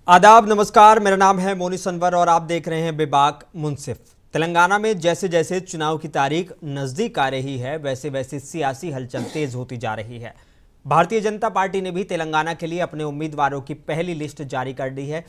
आदाब, नमस्कार। मेरा नाम है मोनी सनवर और आप देख रहे हैं बेबाक मुंसिफ। तेलंगाना में जैसे जैसे चुनाव की तारीख नज़दीक आ रही है वैसे वैसे सियासी हलचल तेज होती जा रही है। भारतीय जनता पार्टी ने भी तेलंगाना के लिए अपने उम्मीदवारों की पहली लिस्ट जारी कर दी है।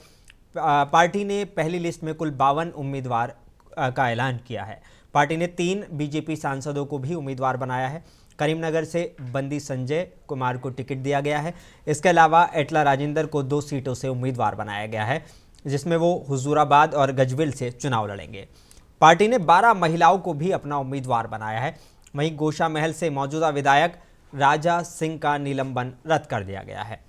पार्टी ने पहली लिस्ट में कुल 52 उम्मीदवार का ऐलान किया है। पार्टी ने 3 बीजेपी सांसदों को भी उम्मीदवार बनाया है। करीमनगर से बंदी संजय कुमार को टिकट दिया गया है। इसके अलावा एटला राजेंद्र को 2 सीटों से उम्मीदवार बनाया गया है, जिसमें वो हुजूराबाद और गजविल से चुनाव लड़ेंगे। पार्टी ने 12 महिलाओं को भी अपना उम्मीदवार बनाया है। वहीं गोशा महल से मौजूदा विधायक राजा सिंह का निलंबन रद्द कर दिया गया है।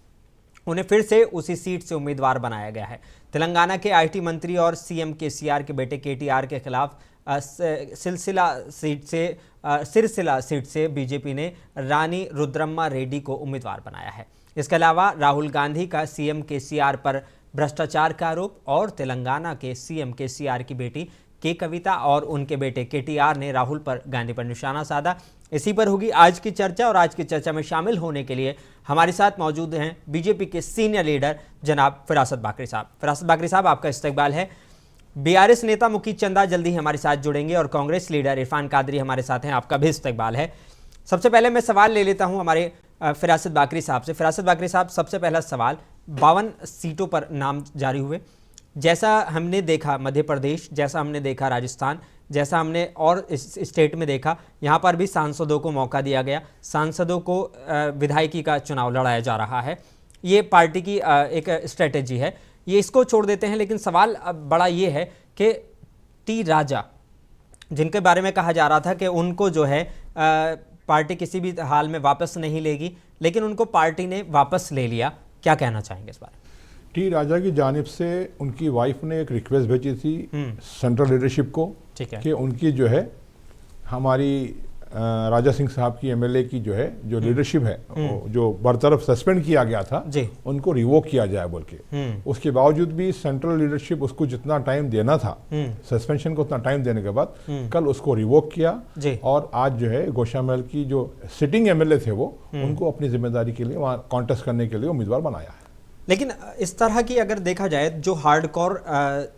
उन्हें फिर से उसी सीट से उम्मीदवार बनाया गया है। तेलंगाना के आईटी मंत्री और सीएम केसीआर के बेटे केटीआर के खिलाफ सिरसिला सीट से बीजेपी ने रानी रुद्रम्मा रेड्डी को उम्मीदवार बनाया है। इसके अलावा राहुल गांधी का सीएम केसीआर पर भ्रष्टाचार का आरोप और तेलंगाना के सीएम केसीआर की बेटी के कविता और उनके बेटे केटीआर ने राहुल पर गांधी पर निशाना साधा। इसी पर होगी आज की चर्चा और आज की चर्चा में शामिल होने के लिए हमारे साथ मौजूद हैं बीजेपी के सीनियर लीडर जनाब फिरासत बाकरी साहब। फिरासत बाकरी साहब, आपका इस्तकबाल है। बीआरएस नेता मुकीम चंदा जल्दी हमारे साथ जुड़ेंगे और कांग्रेस लीडर इरफान कादरी हमारे साथ हैं, आपका भी इस्तकबाल है। सबसे पहले मैं सवाल ले लेता हूं हमारे फिरासत बाकरी साहब से। फिरासत बाकरी साहब, सबसे पहला सवाल, 52 सीटों पर नाम जारी हुए। जैसा हमने देखा मध्य प्रदेश, जैसा हमने देखा राजस्थान, जैसा हमने और इस स्टेट में देखा, यहाँ पर भी सांसदों को मौका दिया गया, सांसदों को विधायकी का चुनाव लड़ाया जा रहा है। ये पार्टी की एक स्ट्रेटेजी है, ये इसको छोड़ देते हैं। लेकिन सवाल अब बड़ा ये है कि टी राजा, जिनके बारे में कहा जा रहा था कि उनको जो है पार्टी किसी भी हाल में वापस नहीं लेगी, लेकिन उनको पार्टी ने वापस ले लिया। क्या कहना चाहेंगे इस बारे में? टी राजा की जानिब से उनकी वाइफ ने एक रिक्वेस्ट भेजी थी सेंट्रल लीडरशिप को, ठीक है, कि उनकी जो है हमारी राजा सिंह साहब की एमएलए की जो है जो लीडरशिप है जो बरतरफ सस्पेंड किया गया था उनको रिवोक किया जाए बोल के। उसके बावजूद भी सेंट्रल लीडरशिप उसको जितना टाइम देना था सस्पेंशन को उतना टाइम देने के बाद कल उसको रिवोक किया और आज जो है गोशा महल की जो सिटिंग एमएलए थे वो उनको अपनी जिम्मेदारी के लिए वहाँ कॉन्टेस्ट करने के लिए उम्मीदवार बनाया है। लेकिन इस तरह की अगर देखा जाए, जो हार्डकोर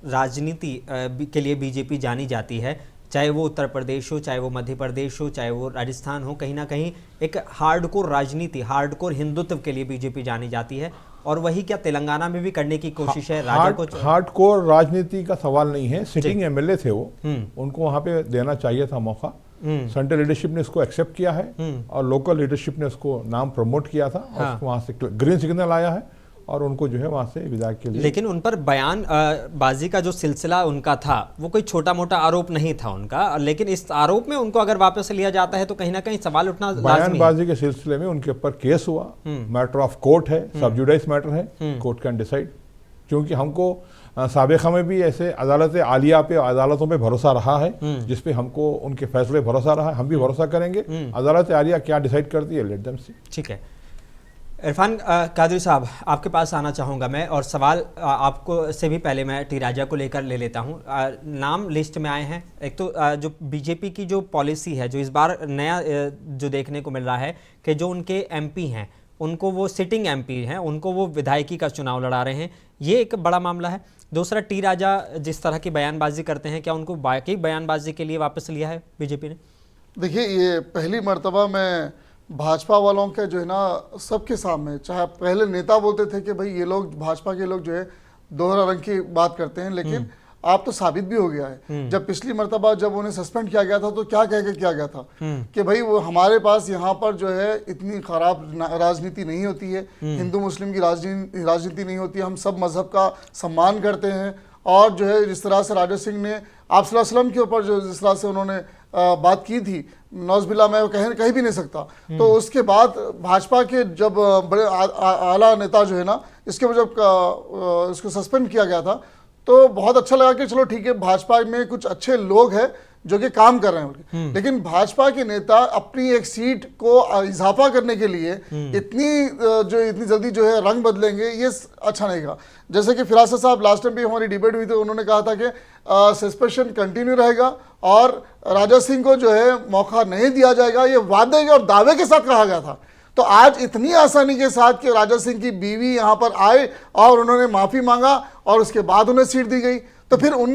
राजनीति के लिए बीजेपी जानी जाती है, चाहे वो उत्तर प्रदेश हो, चाहे वो मध्य प्रदेश हो, चाहे वो राजस्थान हो, कहीं ना कहीं एक हार्डकोर राजनीति, हार्डकोर हिंदुत्व के लिए बीजेपी जानी जाती है। और वही क्या तेलंगाना में भी करने की कोशिश है? हार्डकोर राजनीति का सवाल नहीं है, सिटिंग एमएलए थे वो, उनको वहाँ पे देना चाहिए था मौका। सेंट्रल लीडरशिप ने इसको एक्सेप्ट किया है और लोकल लीडरशिप ने उसको नाम प्रमोट किया था और वहाँ से ग्रीन सिग्नल आया है और उनको जो है वहाँ से विधायक के लिए। लेकिन उन पर बयान बाजी का जो सिलसिला उनका था वो कोई छोटा मोटा आरोप नहीं था उनका, लेकिन इस आरोप में उनको अगर वापस लिया जाता है तो कहीं ना कहीं सवाल उठना बयानबाजी के सिलसिले में उनके ऊपर केस हुआ, मैटर ऑफ कोर्ट है, सब जुडाइस मैटर है, कोर्ट कैन डिसाइड। क्योंकि हमको साबिका में भी ऐसे अदालत आलिया पे, अदालतों पे भरोसा रहा है जिसपे हमको उनके फैसले भरोसा रहा है, हम भी भरोसा करेंगे। अदालत आलिया क्या डिसाइड करती है, लेट देम सी। ठीक है। इरफान कादरी साहब, आपके पास आना चाहूँगा मैं और सवाल आपको से भी पहले मैं टी राजा को लेकर ले लेता हूँ। नाम लिस्ट में आए हैं। एक तो जो बीजेपी की जो पॉलिसी है, जो इस बार नया जो देखने को मिल रहा है कि जो उनके एमपी हैं उनको, वो सिटिंग एमपी हैं, उनको वो विधायकी का चुनाव लड़ा रहे हैं, ये एक बड़ा मामला है। दूसरा, टी राजा जिस तरह की बयानबाजी करते हैं, क्या उनको बाकी बयानबाजी के लिए वापस लिया है बीजेपी ने? देखिए, ये पहली मर्तबा में भाजपा वालों के जो है ना सबके सामने, चाहे पहले नेता बोलते थे कि भाई ये लोग भाजपा के लोग जो है दोहरा रंग की बात करते हैं, लेकिन आप तो साबित भी हो गया है। जब पिछली मर्तबा जब उन्हें सस्पेंड किया गया था तो क्या कह के किया गया था कि भाई वो हमारे पास यहाँ पर जो है इतनी खराब राजनीति नहीं होती है, हिंदू मुस्लिम की राजनीति नहीं होती है, हम सब मजहब का सम्मान करते हैं। और जो है जिस तरह से राजा सिंह ने आप सल्लल्लाहु अलैहि वसल्लम के ऊपर जो जिस तरह से उन्होंने बात की थी, नौज़बिल्लाह मैं वो कहीं भी नहीं सकता। तो उसके बाद भाजपा के जब बड़े आला नेता जो है ना, इसके ऊपर जब इसको सस्पेंड किया गया था तो बहुत अच्छा लगा कि चलो ठीक है, भाजपा में कुछ अच्छे लोग हैं जो कि काम कर रहे हैं। लेकिन भाजपा के नेता अपनी एक सीट को इजाफा करने के लिए इतनी जल्दी जो है रंग बदलेंगे, ये अच्छा नहीं कहा। जैसे कि फिरासत साहब लास्ट टाइम भी हमारी डिबेट हुई थी, उन्होंने कहा था कि सस्पेंशन कंटिन्यू रहेगा और राजा सिंह को जो है मौका नहीं दिया जाएगा, ये वादे और दावे के साथ कहा गया था। तो आज इतनी आसानी के साथ कि राजा सिंह की बीवी यहाँ पर आए और उन्होंने माफी मांगा और उसके बाद उन्हें सीट दी गई, तो फिर उन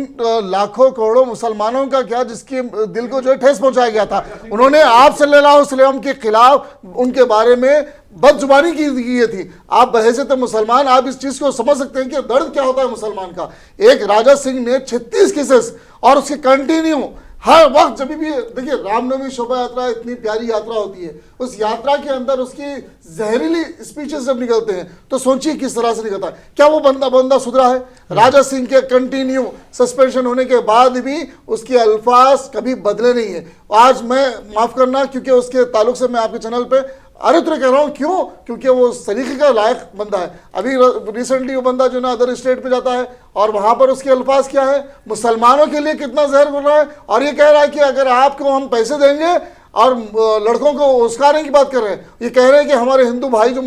लाखों करोड़ों मुसलमानों का क्या जिसके दिल को जो है ठेस पहुंचाया गया था। उन्होंने आप सल्लल्लाहु अलैहि वसल्लम के खिलाफ उनके बारे में बदजुबानी की थी। आप बहैसियत मुसलमान आप इस चीज को समझ सकते हैं कि दर्द क्या होता है मुसलमान का। एक राजा सिंह ने 36 केसेस और उसके कंटिन्यू हर वक्त जब भी देखिए रामनवमी शोभा यात्रा इतनी प्यारी यात्रा होती है, उस यात्रा के अंदर उसकी जहरीली स्पीचेस जब निकलते हैं तो सोचिए किस तरह से निकलता है। क्या वो बंदा सुधरा है? राजा सिंह के कंटिन्यू सस्पेंशन होने के बाद भी उसके अल्फाज कभी बदले नहीं है। आज मैं माफ करना क्योंकि उसके ताल्लुक से मैं आपके चैनल पे अरित्र कह रहा हूं, क्यों? क्योंकि वो उस तरीके का लायक बंदा है। अभी रिसेंटली वो बंदा जो ना अदर स्टेट में जाता है और वहां पर उसके अल्फाज क्या है, मुसलमानों के लिए कितना जहर बोल रहा है, और ये कह रहा है कि अगर आपको हम पैसे देंगे, और लड़कों को उस्कारने की बात कर रहे हैं। ये कह रहे हैं कि हमारे हिंदू भाई जो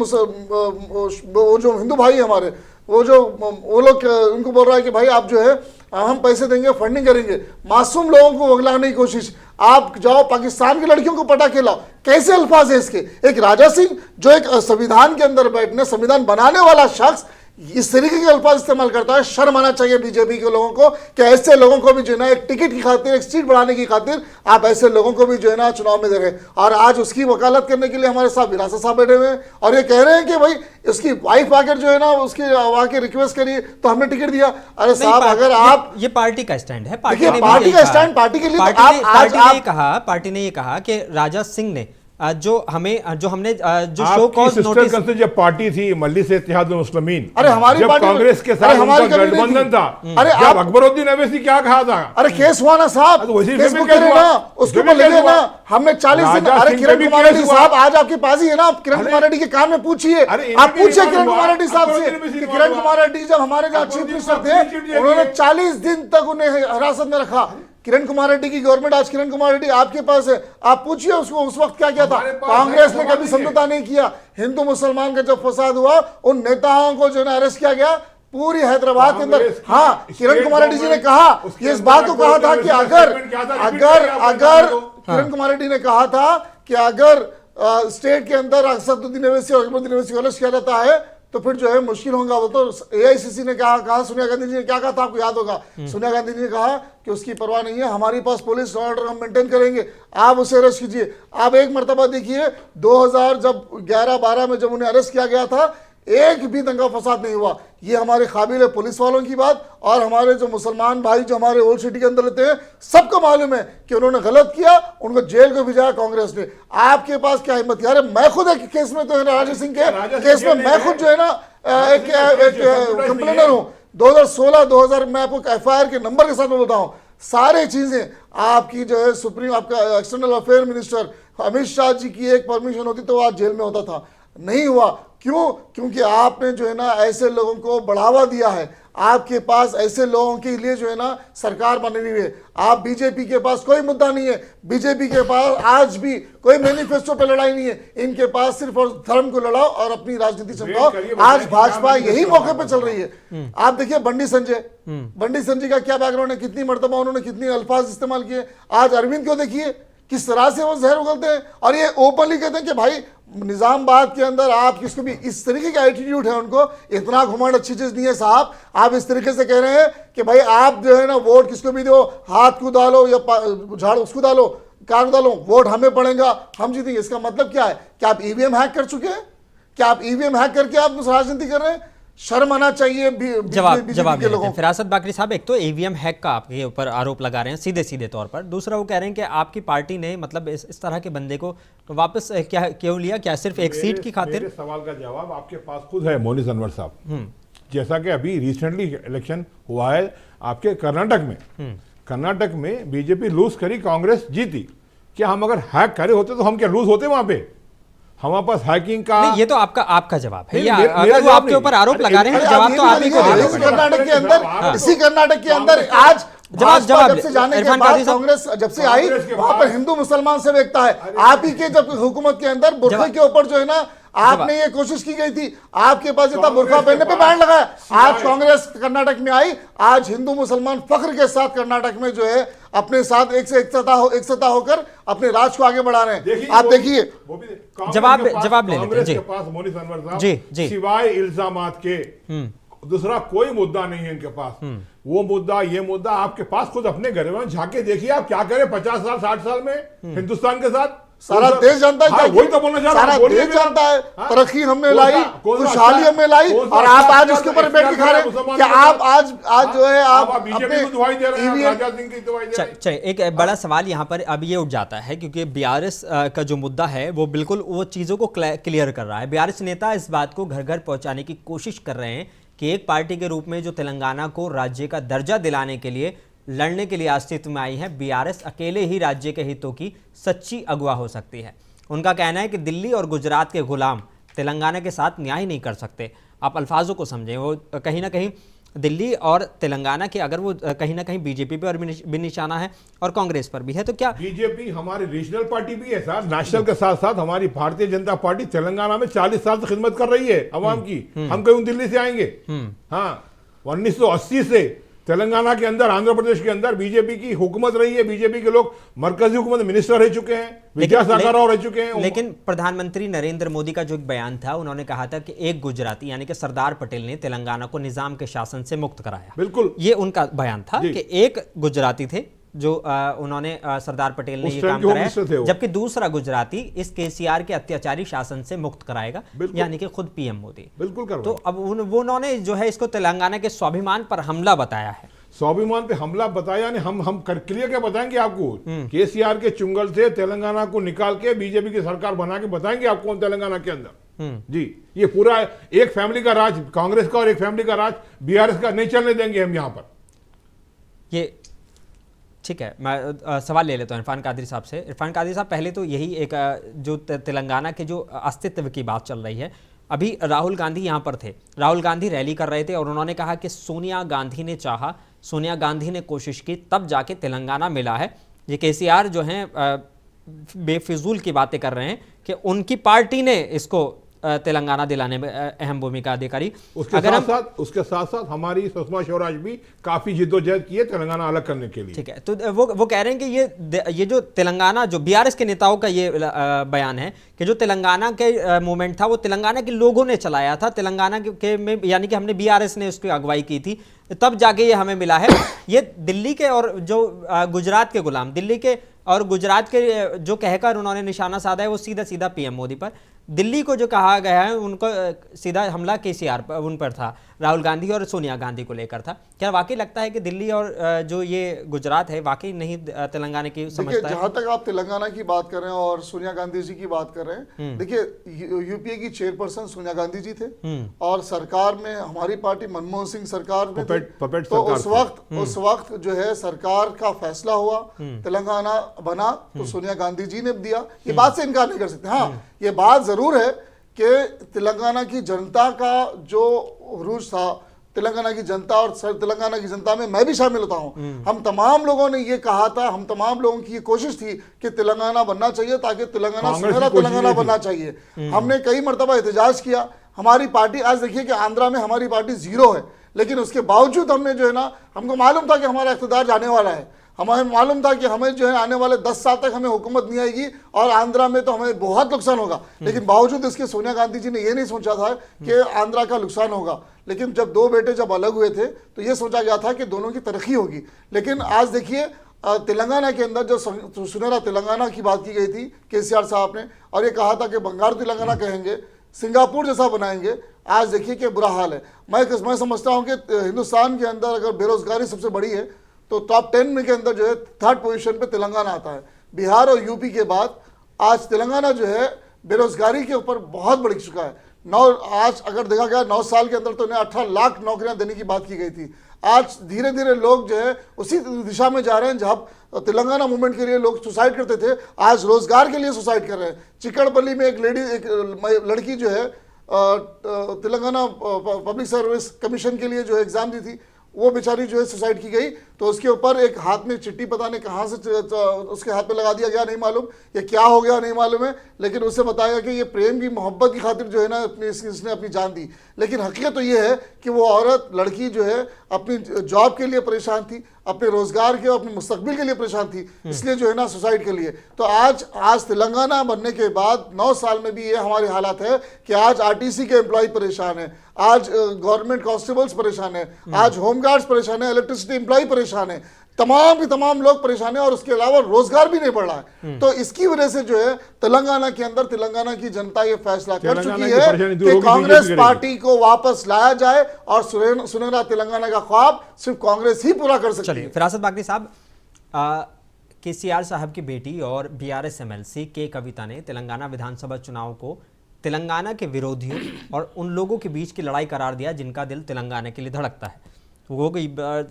हिंदू भाई है हमारे, वो लोग उनको बोल रहा है कि भाई आप जो है हम पैसे देंगे, फंडिंग करेंगे। मासूम लोगों को उगलाने की कोशिश। आप जाओ पाकिस्तान की लड़कियों को पटा के लाओ। कैसे अल्फाज है इसके? एक राजा सिंह जो एक संविधान के अंदर बैठने, संविधान बनाने वाला शख्स इस तरीके के अल्फाज इस्तेमाल करता है। शर्म आना चाहिए बीजेपी के लोगों को कि ऐसे लोगों को भी जो है ना एक टिकट की खातिर, एक सीट बढ़ाने की खातिर आप ऐसे लोगों को भी जो है ना चुनाव में दे रहे हैं। और आज उसकी वकालत करने के लिए हमारे साथ विरासत साहब बैठे हुए हैं और ये कह रहे हैं कि भाई उसकी वाइफ आकर जो है ना उसकी आके रिक्वेस्ट करी तो हमने टिकट दिया। अरे साहब, अगर आप ये पार्टी का स्टैंड है, पार्टी का स्टैंड, पार्टी के लिए पार्टी ने ये कहा कि राजा सिंह ने जो हमने जो शो कॉज नोटिस जब पार्टी थी मजलिस इत्तेहाद मुस्लिमीन, अरे हमारी जब कांग्रेस के साथ उनका गठबंधन था, अरे जब अकबरुद्दीन अवैसी क्या कहा था? अरे केस हुआ ना साहब, केस बुक करें ना, उसके ऊपर लगे ना। हमने 40 दिन। अरे किरण कुमार रेड्डी साहब आज आपके पास ही है ना, किरण कुमार रेड्डी के कान में पूछिए, आप पूछिए किरण कुमार रेड्डी साहब से कि किरण कुमार रेड्डी जब हमारे यहाँ चीफ मिनिस्टर थे उन्होंने 40 दिन तक उन्हें हिरासत में रखा। किरण कुमार रेड्डी की गवर्नमेंट, आज किरण कुमार रेड्डी आपके पास है, आप पूछिए उसको उस वक्त क्या था। कांग्रेस ने कभी समझौता नहीं किया। हिंदू मुसलमान का जब फसाद हुआ उन नेताओं को जो है अरेस्ट किया गया पूरी हैदराबाद के अंदर। हाँ, किरण कुमार रेड्डी जी ने कहा, ये इस बात को कहा था कि अगर किरण कुमार रेड्डी ने कहा था कि अगर स्टेट के अंदर असदुद्दीन ओवैसी और अकबरुद्दीन ओवैसी को अरेस्ट किया जाता है तो फिर जो है मुश्किल होगा। वो तो एआईसीसी ने कहा, सोनिया गांधी जी ने क्या कहा था आपको याद होगा। सोनिया गांधी जी ने कहा कि उसकी परवाह नहीं है, हमारी पास पुलिस ऑर्डर हम मेंटेन करेंगे, आप उसे अरेस्ट कीजिए। आप एक मरतबा देखिए 2011-12 में जब उन्हें अरेस्ट किया गया था एक भी दंगा फसाद नहीं हुआ। ये हमारे काबिल पुलिस वालों की बात, और हमारे जो मुसलमान भाई जो हमारे ओल्ड सिटी के अंदर रहते हैं सबको मालूम है कि उन्होंने गलत किया, उनको जेल को भेजा कांग्रेस ने। आपके पास क्या हिम्मत? यार मैं खुद एक केस में तो है राजा सिंह के केस में मैं खुद जो है ना एक कंप्लेनर हूं। 2016-2000 में आपको FIR के नंबर के साथ मैं बताऊं, सारे चीजें आपकी जो है सुप्रीम आपका external affair minister Amit Shah ji की एक परमिशन होती तो आज जेल में होता था, नहीं हुआ। क्यों? क्योंकि आपने जो है ना ऐसे लोगों को बढ़ावा दिया है। आपके पास ऐसे लोगों के लिए जो है ना सरकार बनी हुई है। आप बीजेपी के पास कोई मुद्दा नहीं है, बीजेपी के पास आज भी कोई मैनिफेस्टो पे लड़ाई नहीं है। इनके पास सिर्फ और धर्म को लड़ाओ और अपनी राजनीति चमकाओ। आज भाजपा यही मौके पे चल रही है। आप देखिए बंडी संजय का क्या बैकग्राउंड है, कितनी मर्तबा उन्होंने कितनी अल्फाज इस्तेमाल किए। आज अरविंद को देखिए किस तरह से वो जहर उगलते हैं और ये ओपनली कहते हैं कि भाई निजामबाद के अंदर आप किसको भी इस तरीके का एटीट्यूड है उनको। इतना घुमांड अच्छी चीज नहीं है साहब। आप इस तरीके से कह रहे हैं कि भाई आप जो है ना वोट किसको भी दो, हाथ को डालो या झाड़ उसको डालो, कान डालो, वोट हमें पड़ेगा, हम जीतेंगे। इसका मतलब क्या है? क्या आप ईवीएम हैक कर चुके हैं? क्या आप ईवीएम हैक करके आप राजनीति कर रहे हैं? शर्म आना चाहिए जवाब के लोगों। फिरासत बाकरी साहब, एक तो ईवीएम हैक का आपके ऊपर आरोप लगा रहे हैं सीधे तौर पर, दूसरा वो कह रहे हैं कि आपकी पार्टी ने मतलब इस तरह के बंदे को वापस क्यों लिया? क्या सिर्फ एक सीट की खातिर? मेरे सवाल का जवाब आपके पास खुद है मोनिस अनवर साहब। जैसा कि अभी रिसेंटली इलेक्शन हुआ है आपके कर्नाटक में बीजेपी लूज करी, कांग्रेस जीती। क्या हम अगर हैक करे होते तो हम क्या लूज होते वहां पे? हमारे पास हैकिंग का नहीं, ये तो आपका जवाब है। अगर वो आपके ऊपर आरोप लगा रहे हैं जवाब तो आप ही को देना पड़ेगा। कर्नाटक के अंदर इसी कर्नाटक के अंदर आज जवाब जब से जाने के बाद कांग्रेस जब से आई वहां पर हिंदू मुसलमान से एकता है। आप ही के जब हुकूमत के अंदर बुरखे के ऊपर जो है ना आपने ये कोशिश की गई थी, आपके पास इतना बुरखा पहनने पे बैन लगाया। आज कांग्रेस कर्नाटक में आई, आज हिंदू मुसलमान फख्र के साथ कर्नाटक में जो है अपने साथ एक सत्ता होकर अपने राज को आगे बढ़ा रहे हैं। आप देखिए जवाब ले लेते हैं कांग्रेस जी। के पास मोनी अनवर साहब जी, जी। सिवाय इल्जामात के दूसरा कोई मुद्दा नहीं है इनके पास। वो मुद्दा ये मुद्दा आपके पास खुद अपने घर में झांके देखिए, आप क्या करें 50 साल 60 साल में हिंदुस्तान के साथ। सारा देश जानता है, हाँ, वही तो बोलना चाह रहा हूं, सारा बोलिए देश भी जानता है हाँ? तरक्की हमने लाई, खुशहाली अच्छा- हमने लाई, कौन सा और आप अच्छा आज उसके ऊपर अच्छा बैठ दिखा रहे मुसलमान कि आप आज जो है आप बीजेपी को दुआई दे रहे हैं, EVM राजा सिंह की दुआई दे रहे हैं। चलिए एक बड़ा सवाल यहाँ पर अब ये उठ जाता है, क्योंकि बीआरएस का जो मुद्दा है वो बिल्कुल वो चीज़ों को क्लियर कर रहा है। बीआरएस नेता इस बात को घर घर पहुँचाने की कोशिश कर रहे हैं कि एक पार्टी के रूप में जो तेलंगाना को राज्य का दर्जा दिलाने के लिए लड़ने के लिए अस्तित्व में आई है, बीआरएस अकेले ही राज्य के हितों की सच्ची अगुवा हो सकती है। उनका कहना है कि दिल्ली और गुजरात के गुलाम तेलंगाना के साथ न्याय नहीं कर सकते। आप अल्फाजों को समझें, वो कहीं ना कहीं दिल्ली और तेलंगाना के अगर वो कहीं ना कहीं बीजेपी पर भी निशाना है और कांग्रेस पर भी है, तो क्या बीजेपी हमारी रीजनल पार्टी भी है सर, नेशनल के साथ साथ हमारी भारतीय जनता पार्टी तेलंगाना में 40 साल से खिदमत कर रही है अवाम की। हम क्यों दिल्ली से आएंगे? हाँ, 1980 से तेलंगाना के अंदर, आंध्र प्रदेश के अंदर बीजेपी की हुकूमत रही है। बीजेपी के लोग मरकजी हुकूमत मिनिस्टर रह चुके हैं, विद्यासागर राव रह चुके हैं। लेकिन प्रधानमंत्री नरेंद्र मोदी का जो एक बयान था, उन्होंने कहा था कि एक गुजराती यानी कि सरदार पटेल ने तेलंगाना को निजाम के शासन से मुक्त कराया। बिल्कुल, ये उनका बयान था कि एक गुजराती थे जो उन्होंने सरदार पटेल ने ये काम कराया, जबकि दूसरा गुजराती इस केसीआर के अत्याचारी शासन से मुक्त कराएगा, यानी कि खुद पीएम मोदी। बिल्कुल। तो अब उन्होंने जो है इसको तेलंगाना के स्वाभिमान पर हमला बताया है। स्वाभिमान पे हमला बताया नहीं, हम क्लियर क्या बताएंगे आपको? केसीआर के चुंगल से तेलंगाना को निकाल के बीजेपी की सरकार बना के बताएंगे आपको तेलंगाना के अंदर। जी, ये पूरा एक फैमिली का राज, कांग्रेस का और एक फैमिली का राज बीआरएस का नहीं चलने देंगे हम यहाँ पर। ये ठीक है, मैं सवाल ले लेता हूँ इरफान कादरी साहब से। इरफान कादरी साहब, पहले तो यही एक जो तेलंगाना के जो अस्तित्व की बात चल रही है, अभी राहुल गांधी यहाँ पर थे, राहुल गांधी रैली कर रहे थे और उन्होंने कहा कि सोनिया गांधी ने चाहा, सोनिया गांधी ने कोशिश की, तब जाके तेलंगाना मिला है। ये केसीआर जो हैं बेफिजूल की बातें कर रहे हैं कि उनकी पार्टी ने इसको तेलंगाना दिलाने में अहम भूमिका अधिकारी। उसके साथ साथ हमारी सुषमा स्वराज भी काफी जिद्दोजहद की है तेलंगाना अलग करने के लिए। ठीक है, तो वो कह रहे हैं कि ये जो तेलंगाना, जो बीआरएस के नेताओं का ये बयान है कि जो तेलंगाना के मूवमेंट था वो तेलंगाना के लोगों ने चलाया था, तेलंगाना के में यानी कि हमने बीआरएस ने उसकी अगुवाई की थी, तब जाके ये हमें मिला है। ये दिल्ली के और जो गुजरात के गुलाम, दिल्ली के और गुजरात के जो कहकर उन्होंने निशाना साधा है वो सीधा सीधा पीएम मोदी पर। दिल्ली को जो कहा गया है उनको सीधा हमला केसीआर पर, उन पर था, राहुल गांधी और सोनिया गांधी को लेकर था। क्या वाकई लगता है कि दिल्ली और जो ये गुजरात है वाकई नहीं तेलंगाना की समझता है? जहां तक आप तेलंगाना की बात कर रहे हैं और सोनिया गांधी जी की बात कर रहे हैं, देखिए यूपीए की चेयरपर्सन सोनिया गांधी जी थे और सरकार में हमारी पार्टी मनमोहन सिंह सरकार में तो उस वक्त जो है सरकार का फैसला हुआ, तेलंगाना बना तो सोनिया गांधी जी ने दिया, ये बात से इनकार नहीं कर सकते। हाँ, ये बात जरूर है कि तेलंगाना की जनता का जो उरूज था, तेलंगाना की जनता और तेलंगाना की जनता में मैं भी शामिल होता हूं, हम तमाम लोगों ने ये कहा था, हम तमाम लोगों की ये कोशिश थी कि तेलंगाना बनना चाहिए ताकि तेलंगाना सुनहरा तेलंगाना बनना चाहिए। हमने कई मरतबा एहतजाज किया। हमारी पार्टी आज देखिए कि आंध्रा में हमारी पार्टी 0 है, लेकिन उसके बावजूद हमने जो है ना, हमको मालूम था कि हमारा इख्तिदार जाने वाला है, हमें मालूम था कि हमें जो है आने वाले 10 साल तक हमें हुकूमत नहीं आएगी और आंध्रा में तो हमें बहुत नुकसान होगा, लेकिन बावजूद इसके सोनिया गांधी जी ने ये नहीं सोचा था कि आंध्रा का नुकसान होगा। लेकिन जब दो बेटे जब अलग हुए थे तो ये सोचा गया था कि दोनों की तरक्की होगी। लेकिन आज देखिए तेलंगाना के अंदर जो सुनहरा तेलंगाना की बात की गई थी केसीआर साहब ने, और ये कहा था कि बंगाल तेलंगाना कहेंगे, सिंगापुर जैसा बनाएंगे, आज देखिए कि बुरा हाल है। मैं समझता हूँ कि हिंदुस्तान के अंदर अगर बेरोजगारी सबसे बड़ी है तो टॉप 10 में के अंदर जो है 3rd पोजीशन पे तेलंगाना आता है। बिहार और यूपी के बाद आज तेलंगाना जो है बेरोजगारी के ऊपर बहुत बढ़ चुका है। आज अगर देखा गया 9 साल के अंदर तो उन्हें 18 लाख नौकरियां देने की बात की गई थी। आज धीरे धीरे लोग जो है उसी दिशा में जा रहे हैं जहां तेलंगाना मूवमेंट के लिए लोग सुसाइड करते थे, आज रोजगार के लिए सुसाइड कर रहे हैं। चिकड़पल्ली में एक लड़की जो है तेलंगाना पब्लिक सर्विस कमीशन के लिए जो एग्जाम दी थी, वो बेचारी जो है सुसाइड की गई, तो उसके ऊपर एक हाथ में चिट्ठी पता नहीं कहाँ से उसके हाथ में लगा दिया गया, नहीं मालूम ये क्या हो गया नहीं मालूम है, लेकिन उसे बताया कि ये प्रेम की मोहब्बत की खातिर जो है ना इसने अपनी जान दी। लेकिन हकीकत तो ये है कि वो औरत लड़की जो है अपनी जॉब के लिए परेशान थी, अपने रोजगार के अपने मुस्तकबिल के लिए परेशान थी, इसलिए जो है ना सुसाइड के लिए। तो आज तेलंगाना बनने के बाद 9 साल में भी ये हमारे हालात है कि आज आरटीसी के एम्प्लॉय परेशान है, आज गवर्नमेंट कांस्टेबल्स परेशान है, आज होमगार्ड्स परेशान है, इलेक्ट्रिसिटी एम्प्लॉय परेशान है, तमाम के तमाम लोग परेशान है, और उसके अलावा रोजगार भी नहीं बढ़ रहा है। तो इसकी वजह से जो है तेलंगाना के अंदर तेलंगाना की जनता ये फैसला कर चुकी है कि कांग्रेस पार्टी को वापस लाया जाए और सुनहरा तेलंगाना का ख्वाब सिर्फ कांग्रेस ही पूरा कर सकती है। फिरासत बागड़ी साहब, केसीआर साहब की बेटी और बीआरएस एमएलसी के कविता ने तेलंगाना विधानसभा चुनाव को तेलंगाना के विरोधियों और उन लोगों के बीच की लड़ाई करार दिया जिनका दिल तेलंगाना के लिए धड़कता है। वो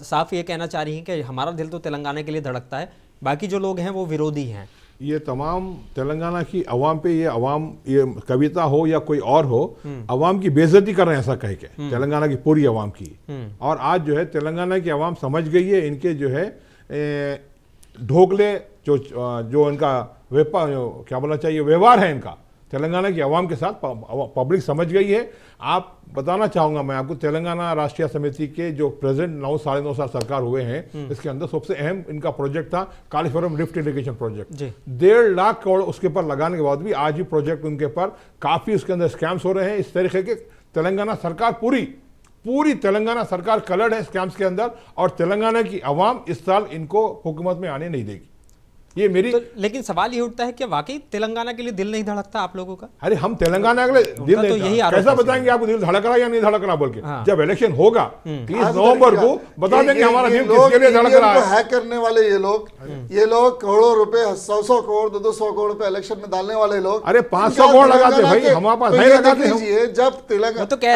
साफ ये कहना चाह रही हैं कि हमारा दिल तो तेलंगाना के लिए धड़कता है, बाकी जो लोग हैं वो विरोधी हैं। ये तमाम तेलंगाना की अवाम पे ये कविता हो या कोई और हो, अवाम की बेइज्जती कर रहे हैं ऐसा कह के, तेलंगाना की पूरी अवाम की। और आज जो है तेलंगाना की अवाम समझ गई है इनके जो है ढोकले जो इनका व्यापार क्या बोलना चाहिए व्यवहार है इनका तेलंगाना की आवाम के साथ पब्लिक समझ गई है। आप बताना चाहूंगा मैं आपको, तेलंगाना राष्ट्रीय समिति के जो प्रेजेंट 9 साल सरकार हुए हैं, इसके अंदर सबसे अहम इनका प्रोजेक्ट था कालीफॉरम lift irrigation project. 1.5 lakh crore उसके ऊपर लगाने के बाद भी आज भी प्रोजेक्ट उनके ऊपर काफी उसके अंदर स्कैम्स हो रहे हैं। इस तरीके के तेलंगाना सरकार पूरी तेलंगाना सरकार कलर्ड है स्कैम्स के अंदर, और तेलंगाना की आवाम इस साल इनको हुकूमत में आने नहीं देगी। ये मेरी लेकिन सवाल ये उठता है कि वाकई तेलंगाना के लिए दिल नहीं धड़कता आप लोगों का? अरे हम तेलंगाना के लिए दिल नहीं, तो यही कैसा बताएंगे आपको दिल धड़क रहा है या नहीं धड़क रहा बोल के? जब इलेक्शन होगा 30 नवंबर को बता देंगे हमारा दिल किसके लिए धड़क रहा है। हैक करने वाले ये लोग करोड़ों रुपए 100 करोड़ 200 करोड़ रुपए इलेक्शन में डालने वाले लोग, अरे 500 करोड़ लगाते भाई, हमारे पास नहीं लगाते। जब तेलंगाना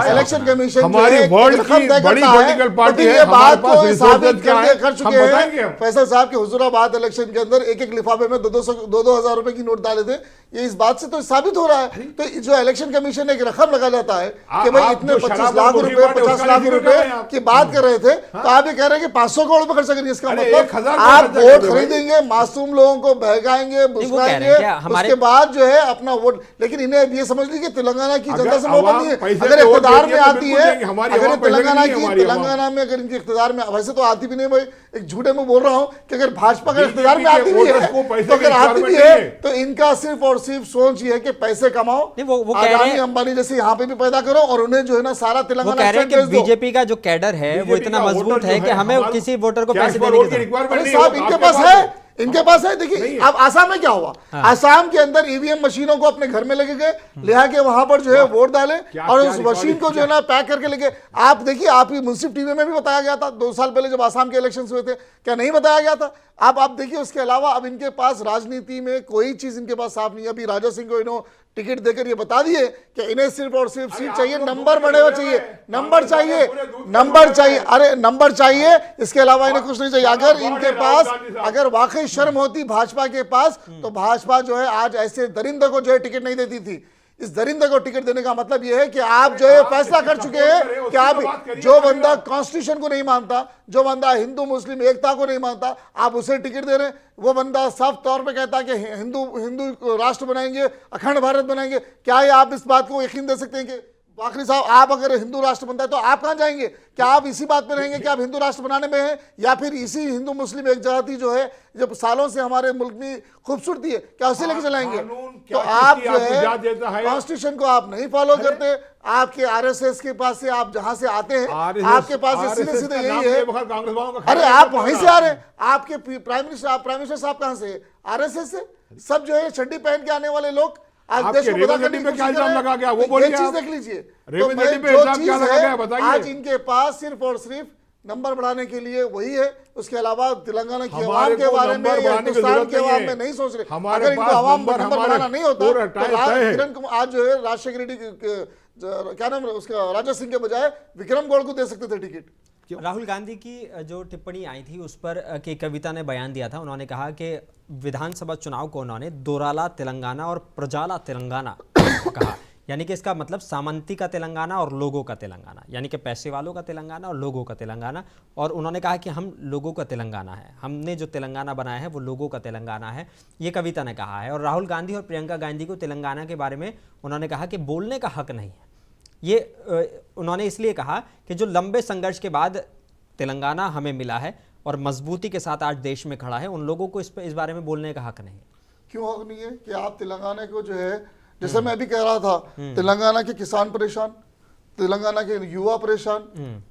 इलेक्शन कमीशन हमारी वर्ल्ड की बड़ी पॉलिटिकल पार्टी है, हमारे पास रिसोर्सेज कर चुके हैं। फैसल साहब के हुजूराबाद इलेक्शन के अंदर एक लिफाफे में 2,000 रुपए की नोट डाले थे। ये इस बात से तो साबित हो रहा है। तो जो इलेक्शन कमीशन ने एक रकम लगा जाता है कि भाई इतने 25 लाख रुपए 50 लाख रुपए की बात कर रहे थे, तो आप ये कह रहे हैं कि 500 करोड़ रुपए खर्च करेंगे। इसका मतलब आप वोट खरीदेंगे, मासूम लोगों को बहकाएंगे, बुसकाएंगे, उसके बाद जो है अपना वोट। लेकिन इन्हें ये समझ लीजिए कि तेलंगाना की जनता से मोहब्बत नहीं है। अगर इख्तियार में आती है, अगर तेलंगाना में अगर इनके इख्तियार में, वैसे तो आती भी नहीं भाई, एक झूठे में बोल रहा हूं कि अगर भाजपा का इख्तियार में आती भी है, तो अगर आती भी है तो इनका सिर्फ और सिर्फ सोच ये है कि पैसे कमाओ, अदानी अंबानी जैसे यहाँ पे भी पैदा करो, और उन्हें जो है ना सारा तेलंगाना कह रहे हैं कि बीजेपी का जो कैडर है वो इतना मजबूत है कि हमें किसी वोटर को पैसे देने की जरूरत इनके पास है। देखिए अब आसाम में क्या हुआ, आसाम के अंदर ईवीएम मशीनों को अपने घर में लेके गए, ले आके वहां पर जो है वोट डाले, और उस मशीन को जो है ना पैक करके लेके, आप देखिए आपकी मुंसिफ टीवी में भी बताया गया था 2 साल पहले जब आसाम के इलेक्शन हुए थे, क्या नहीं बताया गया था? आप देखिए उसके अलावा अब इनके पास राजनीति में कोई चीज इनके पास साफ नहीं है। अभी राजा सिंह को इन्होंने टिकट देकर ये बता दिए कि इन्हें सिर्फ और सिर्फ सीट चाहिए, नंबर बने हुए चाहिए, नंबर चाहिए, अरे नंबर चाहिए, इसके अलावा इन्हें कुछ नहीं चाहिए। अगर इनके पास अगर वाकई शर्म होती भाजपा के पास, तो भाजपा जो है आज ऐसे दरिंदे को जो है टिकट नहीं देती थी। इस दरिंदे को टिकट देने का मतलब यह है कि आप जो है फैसला कर चुके हैं कि आप जो बंदा कॉन्स्टिट्यूशन को नहीं मानता, जो बंदा हिंदू मुस्लिम एकता को नहीं मानता, आप उसे टिकट दे रहे हैं। वो बंदा साफ तौर पे कहता है कि हिंदू राष्ट्र बनाएंगे, अखंड भारत बनाएंगे। क्या ये आप इस बात को यकीन दे सकते हैं कि बाकरी साहब आप अगर हिंदू राष्ट्र बनता है तो आप कहां जाएंगे? क्या आप इसी बात पे रहेंगे कि आप हिंदू राष्ट्र बनाने में हैं, या फिर इसी हिंदू मुस्लिम एक जाति जो है जब सालों से हमारे मुल्क में खूबसूरती है, क्या उसे लेके चलाएंगे? तो आप जो है कॉन्स्टिट्यूशन को आप नहीं फॉलो करते। आपके आरएसएस के पास से आप जहां से आते हैं, आपके पास सीधे सीधे यही है। अरे आप वहीं से आ रहे हैं, आपके प्राइम मिनिस्टर साहब कहां से? आरएसएस से। सब जो है चड्डी पहन के आने वाले लोग आज देश को पता करने पे क्या इल्जाम लगा गया, वो बोलिए, चीज देख लीजिए। रेवंत रेड्डी पे इल्जाम क्या लगा गया बताइए। आज इनके पास सिर्फ और सिर्फ नंबर बढ़ाने के लिए वही है, उसके अलावा तेलंगाना की आवाम के बारे में या हिंदुस्तान के आवाम में नहीं सोच रहे। अगर इनको आवाम पर नंबर बढ़ाना नहीं होता तो आज जो है राजशेखर रेड्डी क्या नाम उसका राजा सिंह के बजाय विक्रम गौड़ को दे सकते थे टिकट। राहुल गांधी की जो टिप्पणी आई थी उस पर के कविता ने बयान दिया था। उन्होंने कहा कि विधानसभा चुनाव को उन्होंने दोराला तेलंगाना और प्रजाला तेलंगाना कहा। यानी कि इसका मतलब सामंती का तेलंगाना और लोगों का तेलंगाना, यानी कि पैसे वालों का तेलंगाना और लोगों का तेलंगाना। और उन्होंने कहा कि हम लोगों का तेलंगाना है, हमने जो तेलंगाना बनाया है वो लोगों का तेलंगाना है, ये कविता ने कहा है। और राहुल गांधी और प्रियंका गांधी को तेलंगाना के बारे में उन्होंने कहा कि बोलने का हक नहीं है। ये उन्होंने इसलिए कहा कि जो लंबे संघर्ष के बाद तेलंगाना हमें मिला है और मजबूती के साथ आज देश में खड़ा है, उन लोगों को इस बारे में बोलने का हक नहीं है। क्यों हक नहीं है कि आप तेलंगाना को जो है, जैसे मैं अभी कह रहा था, तेलंगाना के किसान परेशान, तेलंगाना के युवा परेशान,